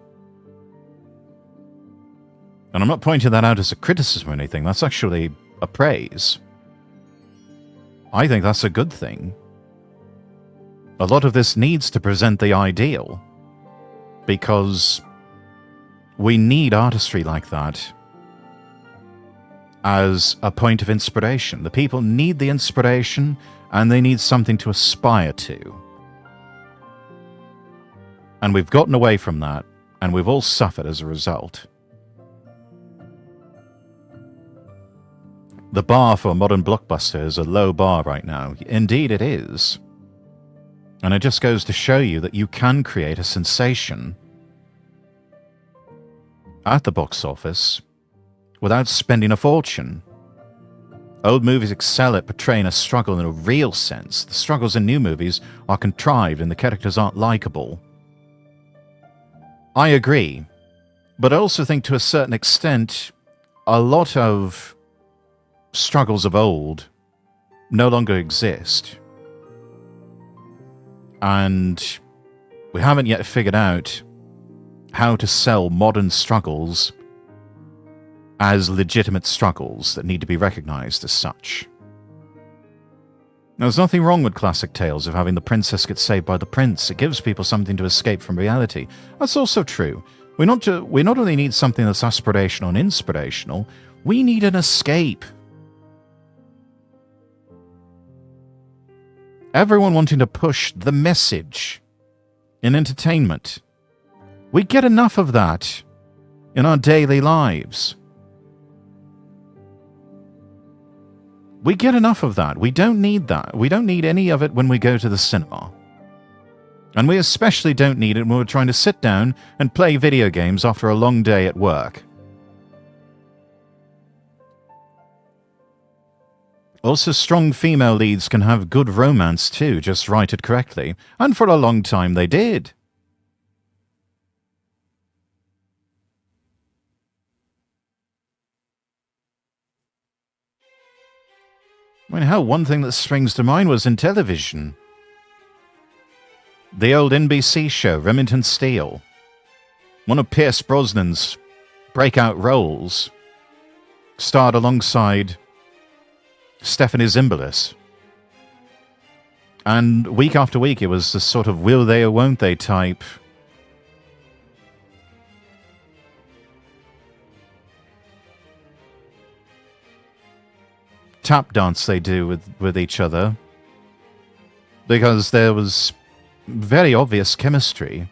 And I'm not pointing that out as a criticism or anything, that's actually a praise. I think that's a good thing. A lot of this needs to present the ideal. Because we need artistry like that as a point of inspiration. The people need the inspiration, and they need something to aspire to. And we've gotten away from that, and we've all suffered as a result. The bar for a modern blockbuster is a low bar right now. Indeed it is. And it just goes to show you that you can create a sensation at the box office without spending a fortune. Old movies excel at portraying a struggle in a real sense. The struggles in new movies are contrived and the characters aren't likable. I agree. But I also think to a certain extent, a lot of struggles of old no longer exist. And we haven't yet figured out how to sell modern struggles as legitimate struggles that need to be recognized as such. Now, there's nothing wrong with classic tales of having the princess get saved by the prince. It gives people something to escape from reality. That's also true. We not only need something that's aspirational and inspirational, we need an escape. Everyone wanting to push the message in entertainment. We get enough of that in our daily lives. We get enough of that. We don't need that. We don't need any of it when we go to the cinema. And we especially don't need it when we're trying to sit down and play video games after a long day at work. Also, strong female leads can have good romance too, just write it correctly. And for a long time they did. I mean, hell, one thing that springs to mind was in television. The old NBC show, Remington Steele. One of Pierce Brosnan's breakout roles starred alongside Stephanie Zimbalist. And week after week, it was this sort of will they or won't they type. Tap dance they do with each other. Because there was very obvious chemistry.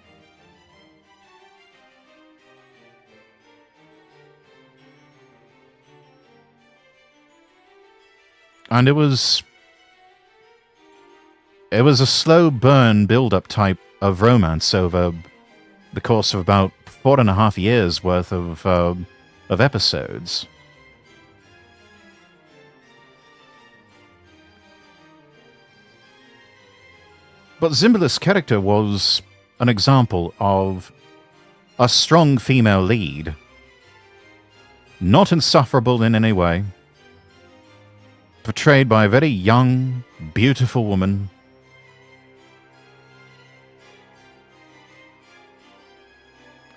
And it was a slow burn build-up type of romance over the course of about 4.5 years worth of episodes. But Zimbalist's character was an example of a strong female lead, not insufferable in any way, portrayed by a very young, beautiful woman.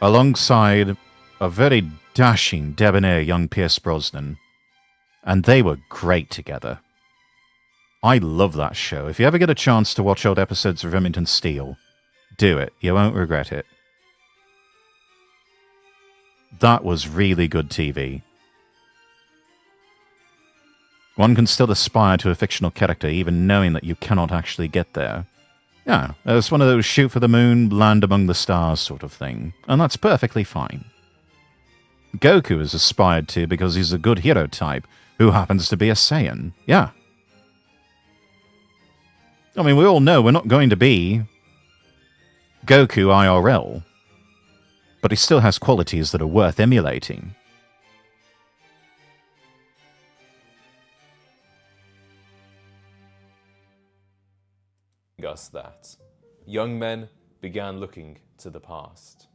Alongside a very dashing, debonair young Pierce Brosnan. And they were great together. I love that show. If you ever get a chance to watch old episodes of Remington Steele, do it. You won't regret it. That was really good TV. One can still aspire to a fictional character, even knowing that you cannot actually get there. Yeah, it's one of those shoot for the moon, land among the stars sort of thing. And that's perfectly fine. Goku is aspired to because he's a good hero type who happens to be a Saiyan. Yeah. I mean, we all know we're not going to be Goku IRL. But he still has qualities that are worth emulating. Us that. Young men began looking to the past.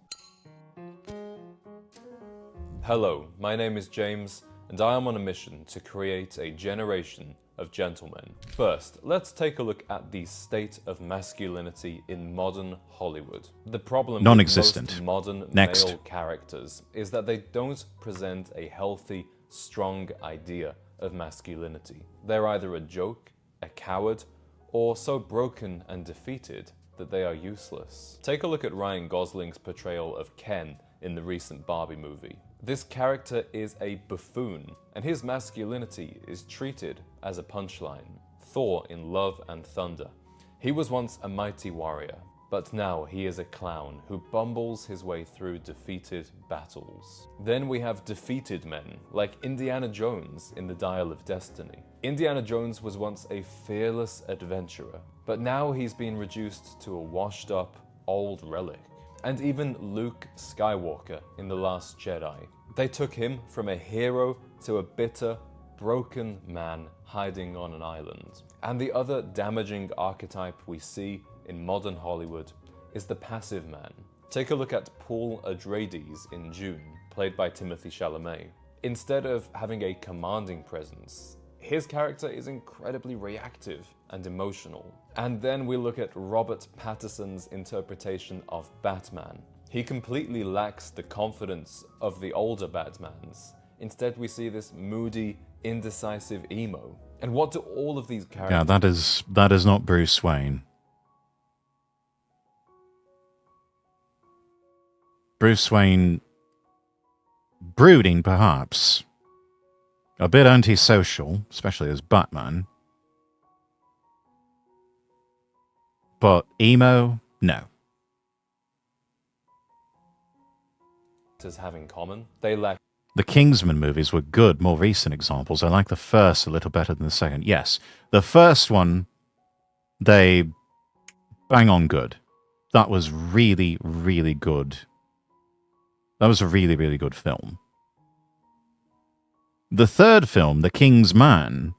Hello, my name is James, and I am on a mission to create a generation of gentlemen. First, let's take a look at the state of masculinity in modern Hollywood. The problem with most modern male characters is that they don't present a healthy, strong idea of masculinity. They're either a joke, a coward, or so broken and defeated that they are useless. Take a look at Ryan Gosling's portrayal of Ken in the recent Barbie movie. This character is a buffoon, and his masculinity is treated as a punchline. Thor in Love and Thunder. He was once a mighty warrior, but now he is a clown who bumbles his way through defeated battles. Then we have defeated men, like Indiana Jones in The Dial of Destiny. Indiana Jones was once a fearless adventurer, but now he's been reduced to a washed-up, old relic. And even Luke Skywalker in The Last Jedi. They took him from a hero to a bitter, broken man hiding on an island. And the other damaging archetype we see in modern Hollywood is the passive man. Take a look at Paul Atreides in Dune, played by Timothée Chalamet. Instead of having a commanding presence, his character is incredibly reactive and emotional. And then we look at Robert Pattinson's interpretation of Batman. He completely lacks the confidence of the older Batmans. Instead, we see this moody, indecisive emo. And what do all of these characters... Yeah, that is not Bruce Wayne. Bruce Wayne brooding, perhaps. A bit antisocial, especially as Batman. But emo? No. Have in common. They lack The Kingsman movies were good, more recent examples. I like the first a little better than the second. Yes, the first one, they bang on good. That was really, really good. That was a really, really good film. The third film, The King's Man,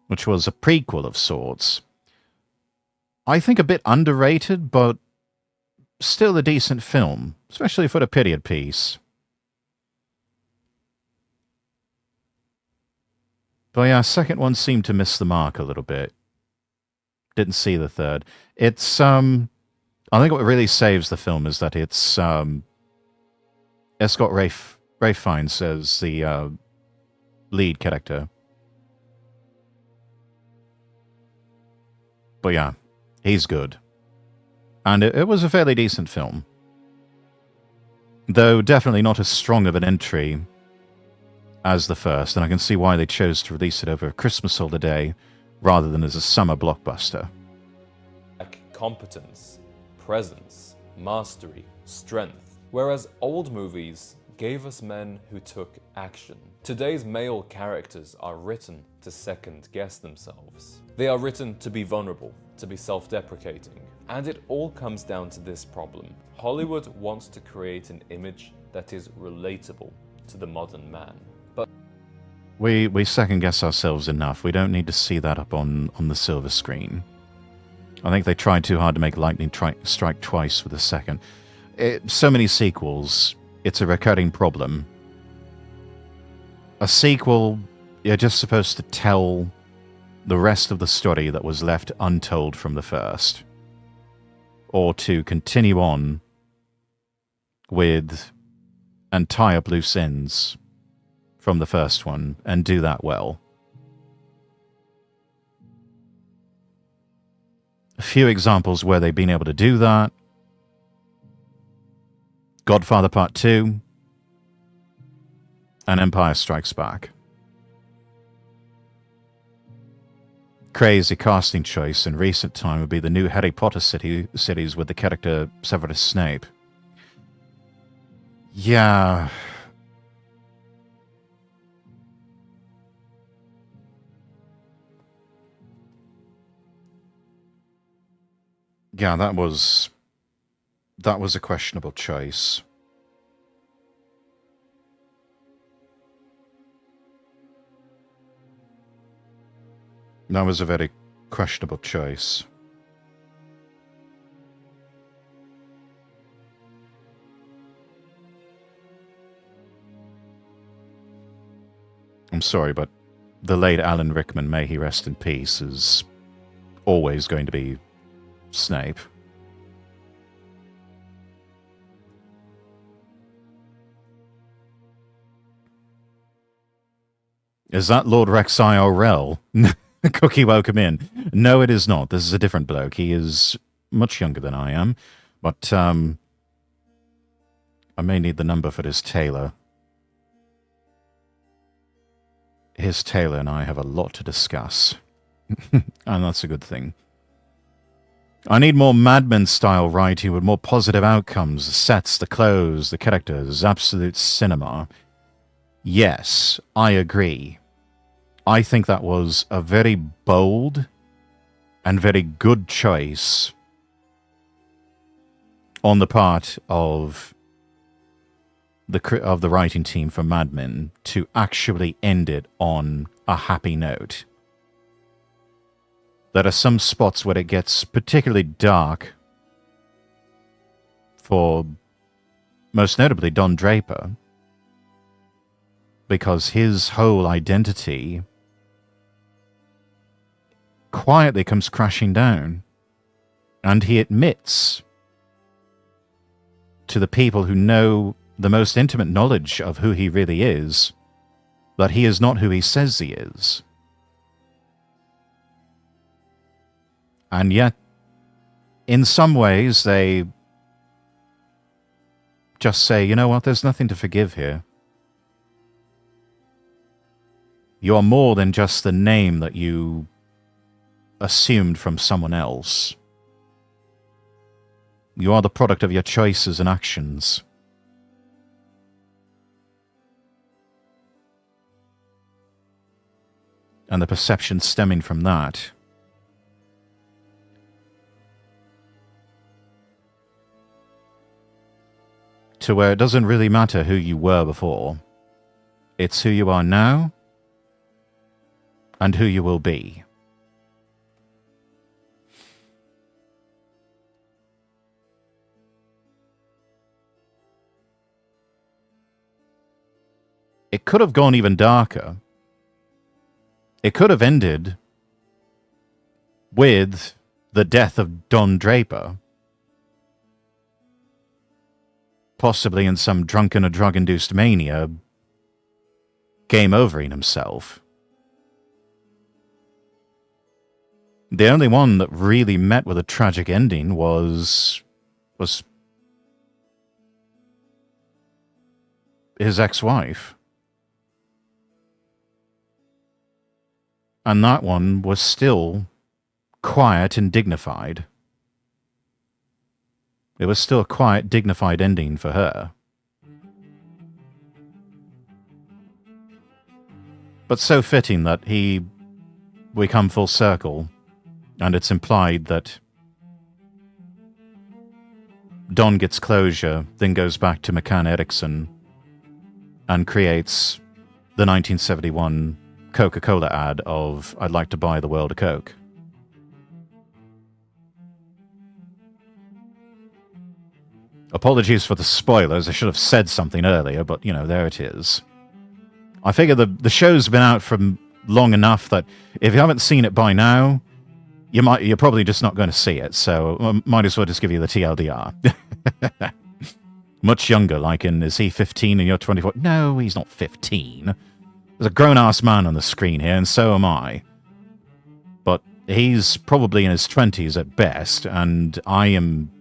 which was a prequel of sorts, I think a bit underrated, but still a decent film, especially for the period piece. But yeah, second one seemed to miss the mark a little bit. Didn't see the third. It's I think what really saves the film is that it's Scott Ralph Fiennes as the lead character. But yeah, he's good. And it was a fairly decent film. Though definitely not as strong of an entry as the first, and I can see why they chose to release it over a Christmas holiday rather than as a summer blockbuster. competence, presence, mastery, strength. Whereas old movies gave us men who took action. Today's male characters are written to second-guess themselves. They are written to be vulnerable, to be self-deprecating. And it all comes down to this problem. Hollywood wants to create an image that is relatable to the modern man. But we second-guess ourselves enough. We don't need to see that up on the silver screen. I think they tried too hard to make lightning strike twice with the second. So many sequels, it's a recurring problem. A sequel, you're just supposed to tell the rest of the story that was left untold from the first. Or to continue on with and tie up loose ends from the first one and do that well. A few examples where they've been able to do that. Godfather Part 2 and Empire Strikes Back. Crazy casting choice in recent time would be the new Harry Potter series with the character Severus Snape. Yeah. Yeah, that was a questionable choice. That was a very questionable choice. I'm sorry, but the late Alan Rickman, may he rest in peace, is always going to be Snape. Is that Lord Rex IRL? Cookie, welcome in. No, it is not. This is a different bloke. He is much younger than I am, but I may need the number for his tailor. His tailor and I have a lot to discuss, and that's a good thing. I need more Mad Men-style writing with more positive outcomes, the sets, the clothes, the characters, absolute cinema. Yes, I agree. I think that was a very bold and very good choice on the part of the writing team for Mad Men to actually end it on a happy note. There are some spots where it gets particularly dark for, most notably, Don Draper, because his whole identity quietly comes crashing down, and he admits to the people who know the most intimate knowledge of who he really is that he is not who he says he is. And yet, in some ways, they just say, you know what, there's nothing to forgive here. You are more than just the name that you assumed from someone else. You are the product of your choices and actions. And the perception stemming from that. To where it doesn't really matter who you were before. It's who you are now and who you will be. It could have gone even darker. It could have ended with the death of Don Draper. Possibly in some drunken or drug-induced mania, game overing himself. The only one that really met with a tragic ending was his ex-wife. And that one was still quiet and dignified. It was still a quiet, dignified ending for her. But so fitting that we come full circle, and it's implied that Don gets closure, then goes back to McCann Erickson and creates the 1971 Coca-Cola ad of, I'd like to buy the world a Coke. Apologies for the spoilers, I should have said something earlier, but, you know, there it is. I figure the show's been out for long enough that if you haven't seen it by now, you're probably just not going to see it, so might as well just give you the TLDR. Much younger, like is he 15 and you're 24? No, he's not 15. There's a grown-ass man on the screen here, and so am I. But he's probably in his 20s at best, and I am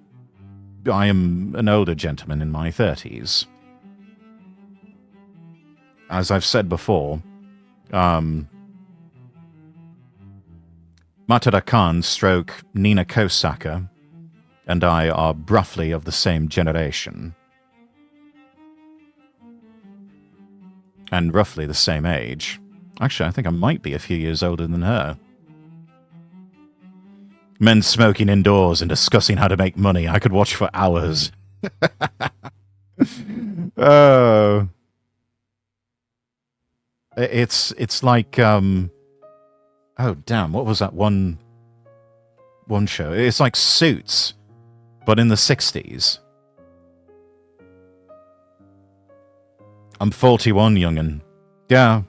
an older gentleman in my 30s. As I've said before, Matada Khan stroke Nina Kosaka and I are roughly of the same generation. And roughly the same age. Actually, I think I might be a few years older than her. Men smoking indoors and discussing how to make money. I could watch for hours. Oh. It's like, oh damn, what was that one show? It's like Suits, but in the 60s. I'm 41, young'un. Yeah.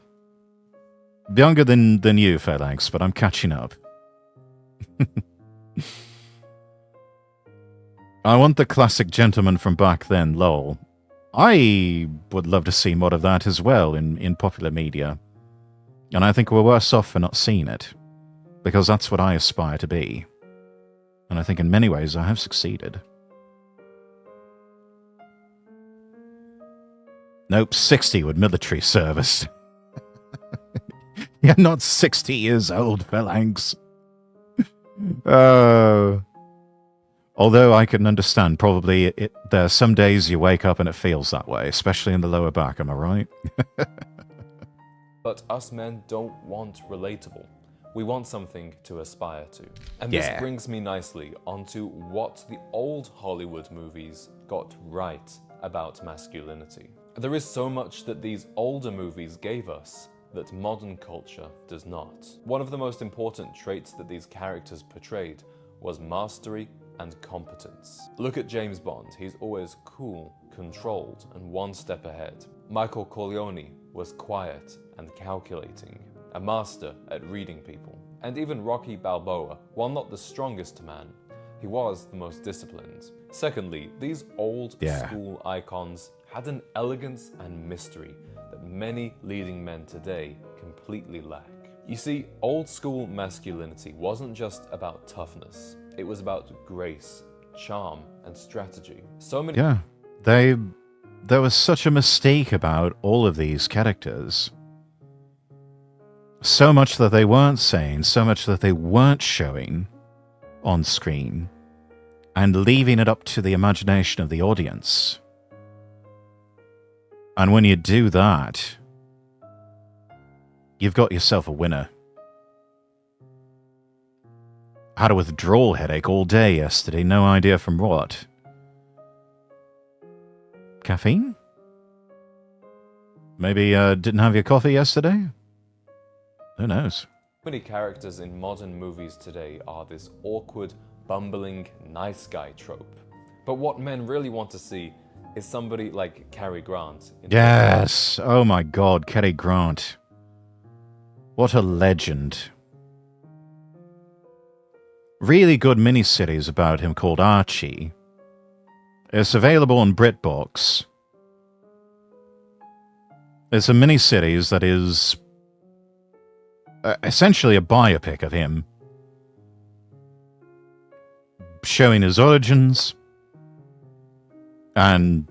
Younger than you, Phalanx, but I'm catching up. I want the classic gentleman from back then, lol. I would love to see more of that as well in popular media. And I think we're worse off for not seeing it. Because that's what I aspire to be. And I think in many ways I have succeeded. Nope, 60 with military service. You're not 60 years old, Phalanx. Although I can understand, probably there are some days you wake up and it feels that way, especially in the lower back, am I right? But us men don't want relatable. We want something to aspire to. And this brings me nicely onto what the old Hollywood movies got right about masculinity. There is so much that these older movies gave us that modern culture does not. One of the most important traits that these characters portrayed was mastery and competence. Look at James Bond, he's always cool, controlled, and one step ahead. Michael Corleone was quiet and calculating, a master at reading people. And even Rocky Balboa, while not the strongest man, he was the most disciplined. Secondly, these old school icons had an elegance and mystery that many leading men today completely lack. You see, old school masculinity wasn't just about toughness, it was about grace, charm, and strategy. So many there was such a mistake about all of these characters. So much that they weren't saying, so much that they weren't showing on screen, and leaving it up to the imagination of the audience. And when you do that, you've got yourself a winner. Had a withdrawal headache all day yesterday, no idea from what. Caffeine? Maybe didn't have your coffee yesterday? Who knows? Many characters in modern movies today are this awkward, bumbling, nice guy trope. But what men really want to see is somebody like Cary Grant. Yes! Oh my god, Cary Grant. What a legend. Really good miniseries about him called Archie. It's available on BritBox. It's a miniseries that is essentially a biopic of him, showing his origins and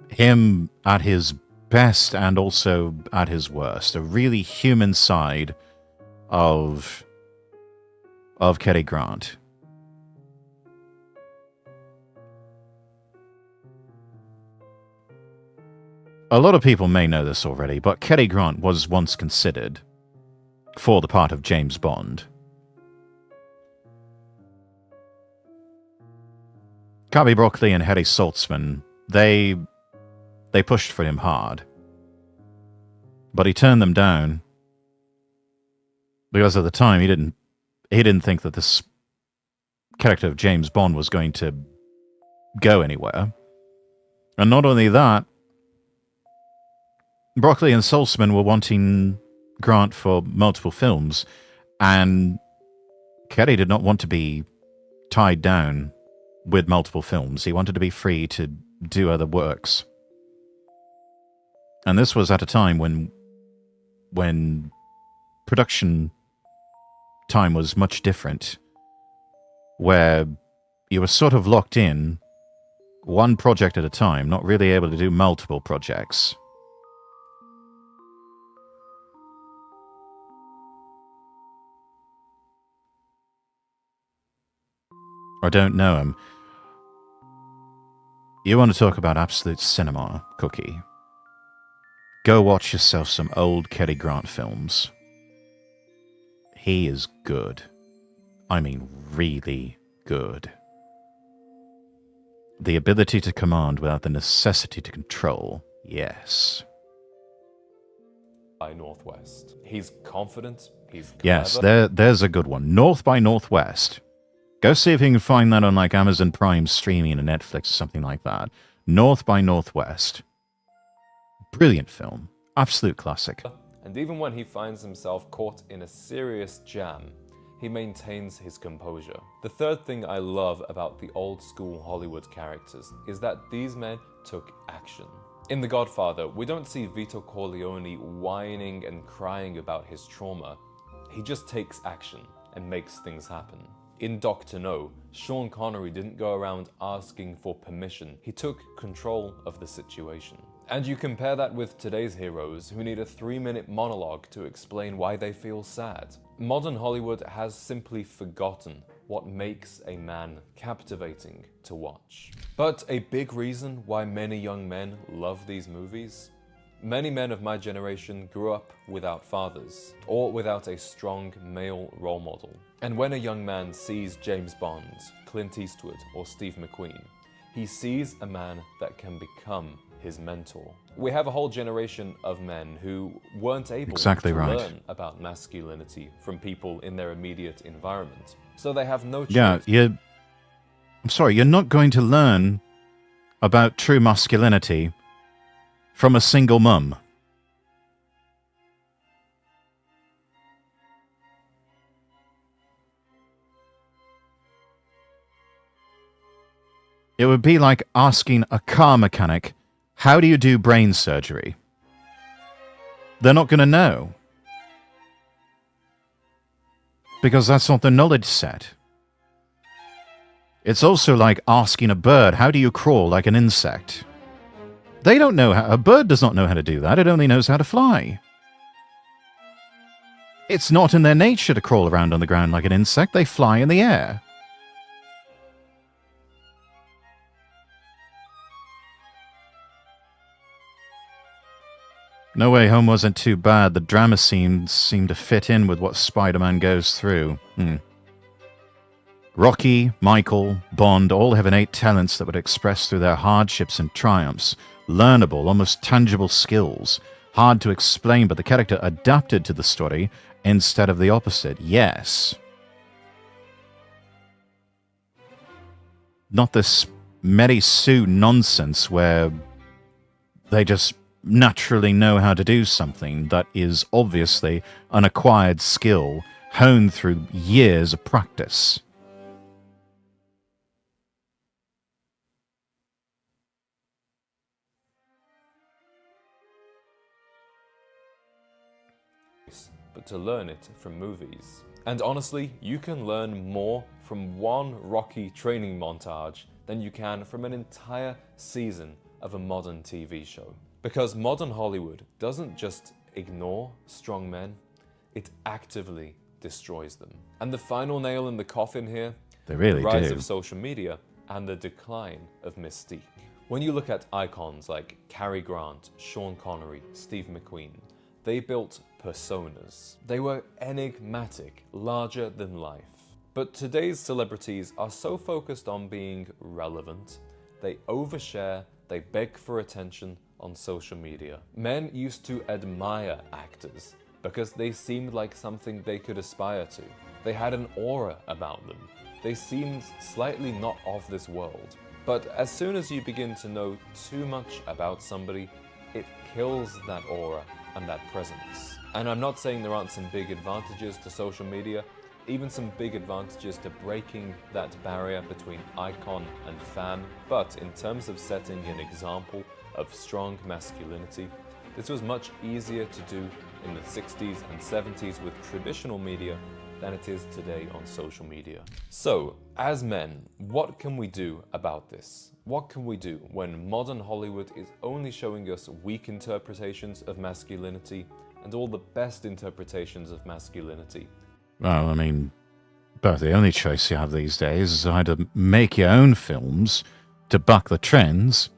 him at his best and also at his worst. A really human side of Cary Grant. A lot of people may know this already, but Cary Grant was once considered for the part of James Bond. Cubby Broccoli and Harry Saltzman, they pushed for him hard. But he turned them down because at the time he didn't think that this character of James Bond was going to go anywhere. And not only that, Broccoli and Saltzman were wanting Grant for multiple films, and Cary did not want to be tied down with multiple films. He wanted to be free to do other works. And this was at a time when production time was much different, where you were sort of locked in one project at a time, not really able to do multiple projects. Or don't know him. You want to talk about absolute cinema, Cookie? Go watch yourself some old Cary Grant films. He is good. I mean, really good. The ability to command without the necessity to control, yes. By Northwest. He's confident, he's clever. Yes, there's a good one. North by Northwest. Go see if you can find that on like Amazon Prime streaming or Netflix or something like that. North by Northwest. Brilliant film. Absolute classic. And even when he finds himself caught in a serious jam, he maintains his composure. The third thing I love about the old school Hollywood characters is that these men took action. In The Godfather, we don't see Vito Corleone whining and crying about his trauma. He just takes action and makes things happen. In Dr. No, Sean Connery didn't go around asking for permission. He took control of the situation. And you compare that with today's heroes who need a 3-minute monologue to explain why they feel sad. Modern Hollywood has simply forgotten what makes a man captivating to watch. But a big reason why many young men love these movies? Many men of my generation grew up without fathers, or without a strong male role model. And when a young man sees James Bond, Clint Eastwood, or Steve McQueen, he sees a man that can become his mentor. We have a whole generation of men who weren't able to learn about masculinity from people in their immediate environment. So they have no choice. Yeah, I'm sorry, you're not going to learn about true masculinity from a single mum. It would be like asking a car mechanic, how do you do brain surgery? They're not going to know. Because that's not the knowledge set. It's also like asking a bird, how do you crawl like an insect? They don't know how... A bird does not know how to do that. It only knows how to fly. It's not in their nature to crawl around on the ground like an insect. They fly in the air. No Way Home wasn't too bad. The drama scenes seemed to fit in with what Spider-Man goes through. Rocky, Michael, Bond all have innate talents that would express through their hardships and triumphs. Learnable, almost tangible skills. Hard to explain, but the character adapted to the story instead of the opposite. Yes. Not this Mary Sue nonsense where they just naturally know how to do something that is obviously an acquired skill honed through years of practice. But to learn it from movies. And honestly, you can learn more from one Rocky training montage than you can from an entire season of a modern TV show. Because modern Hollywood doesn't just ignore strong men, it actively destroys them. And the final nail in the coffin here, they really the rise do. of social media and the decline of mystique. When you look at icons like Cary Grant, Sean Connery, Steve McQueen, they built personas. They were enigmatic, larger than life. But today's celebrities are so focused on being relevant, they overshare, they beg for attention on social media. Men used to admire actors because they seemed like something they could aspire to. They had an aura about them. They seemed slightly not of this world. But as soon as you begin to know too much about somebody, it kills that aura and that presence. And I'm not saying there aren't some big advantages to social media, even some big advantages to breaking that barrier between icon and fan, but in terms of setting an example of strong masculinity, this was much easier to do in the 60s and 70s with traditional media than it is today on social media. So, as men, what can we do about this? What can we do when modern Hollywood is only showing us weak interpretations of masculinity and all the best interpretations of masculinity? Well, I mean, but the only choice you have these days is either make your own films to buck the trends,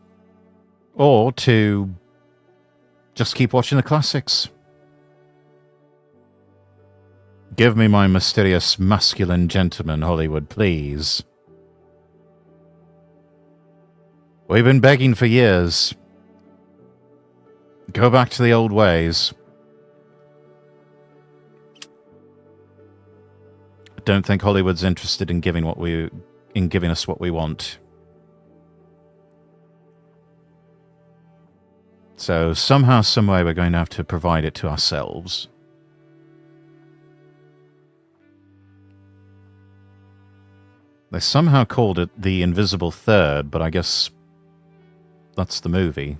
or to just keep watching the classics. Give me my mysterious masculine gentleman, Hollywood, please. We've been begging for years. Go back to the old ways. I don't think Hollywood's interested in giving us what we want. So somehow, someway, we're going to have to provide it to ourselves. They somehow called it The Invisible Third, but I guess that's the movie.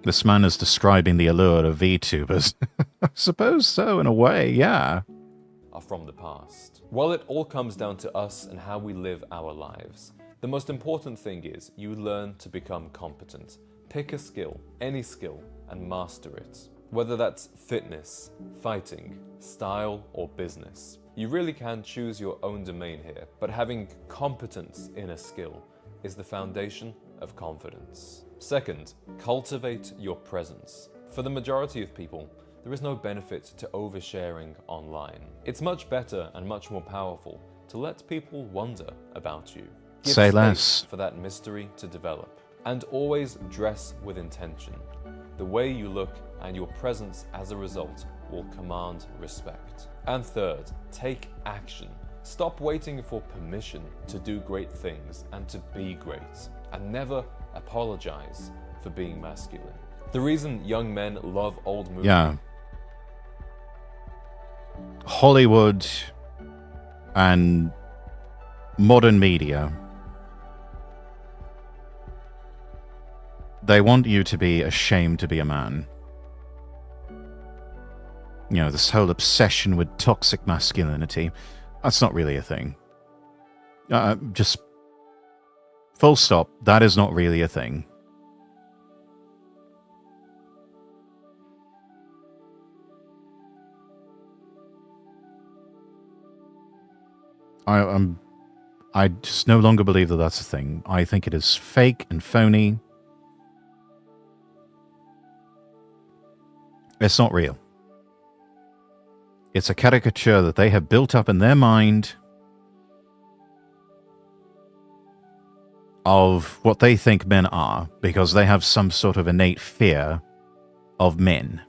This man is describing the allure of VTubers. I suppose so, in a way, yeah. Are from the past. Well, it all comes down to us and how we live our lives. The most important thing is you learn to become competent. Pick a skill, any skill, and master it. Whether that's fitness, fighting, style, or business. You really can choose your own domain here, but having competence in a skill is the foundation of confidence. Second, cultivate your presence. For the majority of people, there is no benefit to oversharing online. It's much better and much more powerful to let people wonder about you. Give Say space less. for that mystery to develop. And always dress with intention. The way you look and your presence as a result will command respect. And third, take action. Stop waiting for permission to do great things and to be great. And never apologize for being masculine. The reason young men love old movies... Yeah. Hollywood and modern media, they want you to be ashamed to be a man. You know, this whole obsession with toxic masculinity, that's not really a thing. Just full stop, that is not really a thing. I just no longer believe that that's a thing. I think it is fake and phony. It's not real. It's a caricature that they have built up in their mind of what they think men are, because they have some sort of innate fear of men.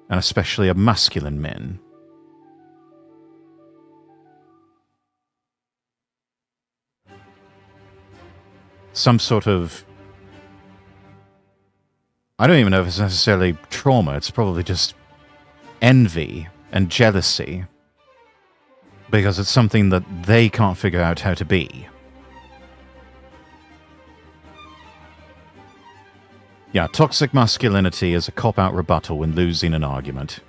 And especially of masculine men. Some sort of... I don't even know if it's necessarily trauma. It's probably just envy and jealousy. Because it's something that they can't figure out how to be. Yeah, toxic masculinity is a cop-out rebuttal when losing an argument.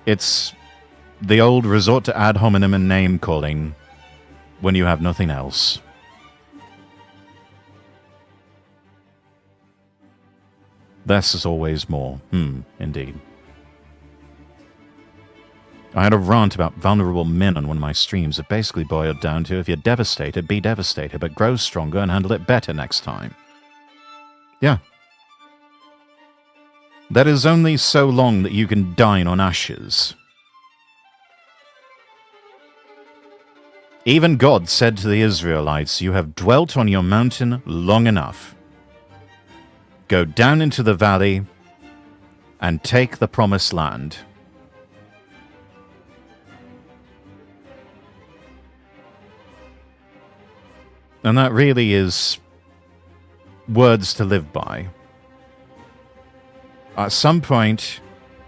It's the old resort to ad hominem and name-calling when you have nothing else. Less is always more. Indeed. I had a rant about vulnerable men on one of my streams. It basically boiled down to, if you're devastated, be devastated, but grow stronger and handle it better next time. Yeah. That is only so long that you can dine on ashes. Even God said to the Israelites, "You have dwelt on your mountain long enough. Go down into the valley and take the promised land." And that really is words to live by. At some point,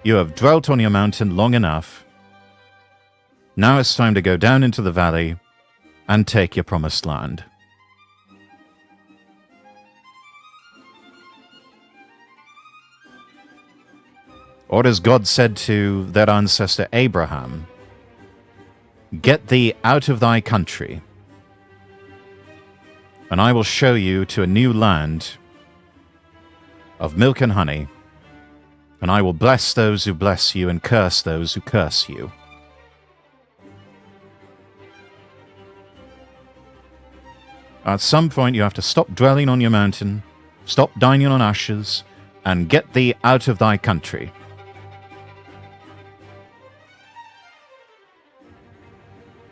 you have dwelt on your mountain long enough. Now it's time to go down into the valley and take your promised land. Or as God said to their ancestor Abraham, "Get thee out of thy country, and I will show you to a new land of milk and honey, and I will bless those who bless you and curse those who curse you." At some point you have to stop dwelling on your mountain, stop dining on ashes, and get thee out of thy country.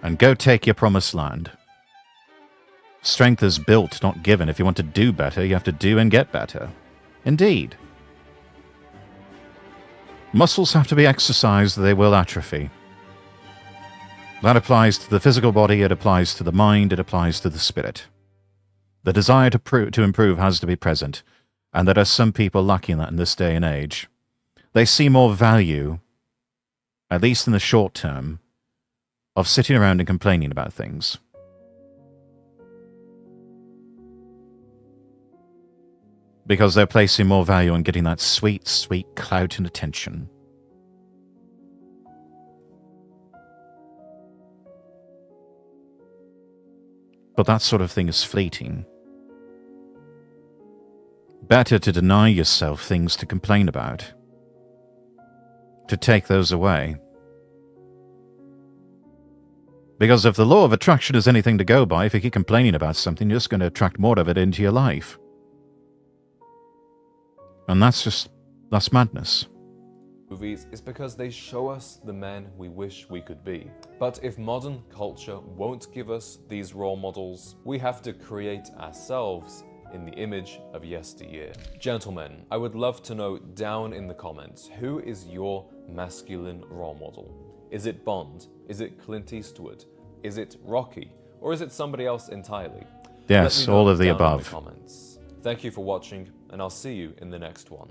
And go take your promised land. Strength is built, not given. If you want to do better, you have to do and get better. Indeed. Muscles have to be exercised, they will atrophy. That applies to the physical body, it applies to the mind, it applies to the spirit. The desire to improve has to be present, and there are some people lacking that in this day and age. They see more value, at least in the short term, of sitting around and complaining about things. Because they're placing more value on getting that sweet, sweet clout and attention. But that sort of thing is fleeting. Better to deny yourself things to complain about. To take those away. Because if the law of attraction is anything to go by, if you keep complaining about something, you're just going to attract more of it into your life. And that's madness. Movies is because they show us the men we wish we could be. But if modern culture won't give us these role models, we have to create ourselves in the image of yesteryear. Gentlemen, I would love to know down in the comments, who is your masculine role model? Is it Bond? Is it Clint Eastwood? Is it Rocky? Or is it somebody else entirely? Yes, all of the above. In the comments. Thank you for watching, and I'll see you in the next one.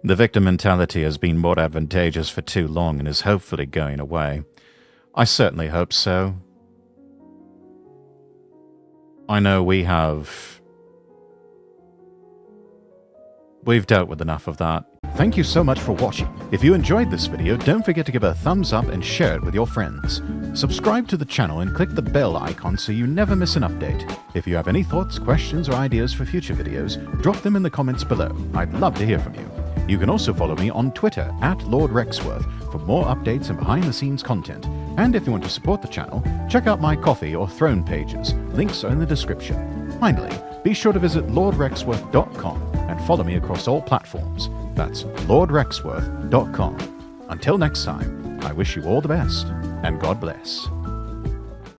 The victim mentality has been more advantageous for too long and is hopefully going away. I certainly hope so. I know we've dealt with enough of that. Thank you so much for watching. If you enjoyed this video, don't forget to give it a thumbs up and share it with your friends. Subscribe to the channel and click the bell icon so you never miss an update. If you have any thoughts, questions, or ideas for future videos, drop them in the comments below. I'd love to hear from you. You can also follow me on Twitter at Lord Rexworth for more updates and behind-the-scenes content. And if you want to support the channel, check out my Coffee or Throne pages. Links are in the description. Finally, be sure to visit lordrexworth.com and follow me across all platforms. That's lordrexworth.com. Until next time, I wish you all the best, and God bless.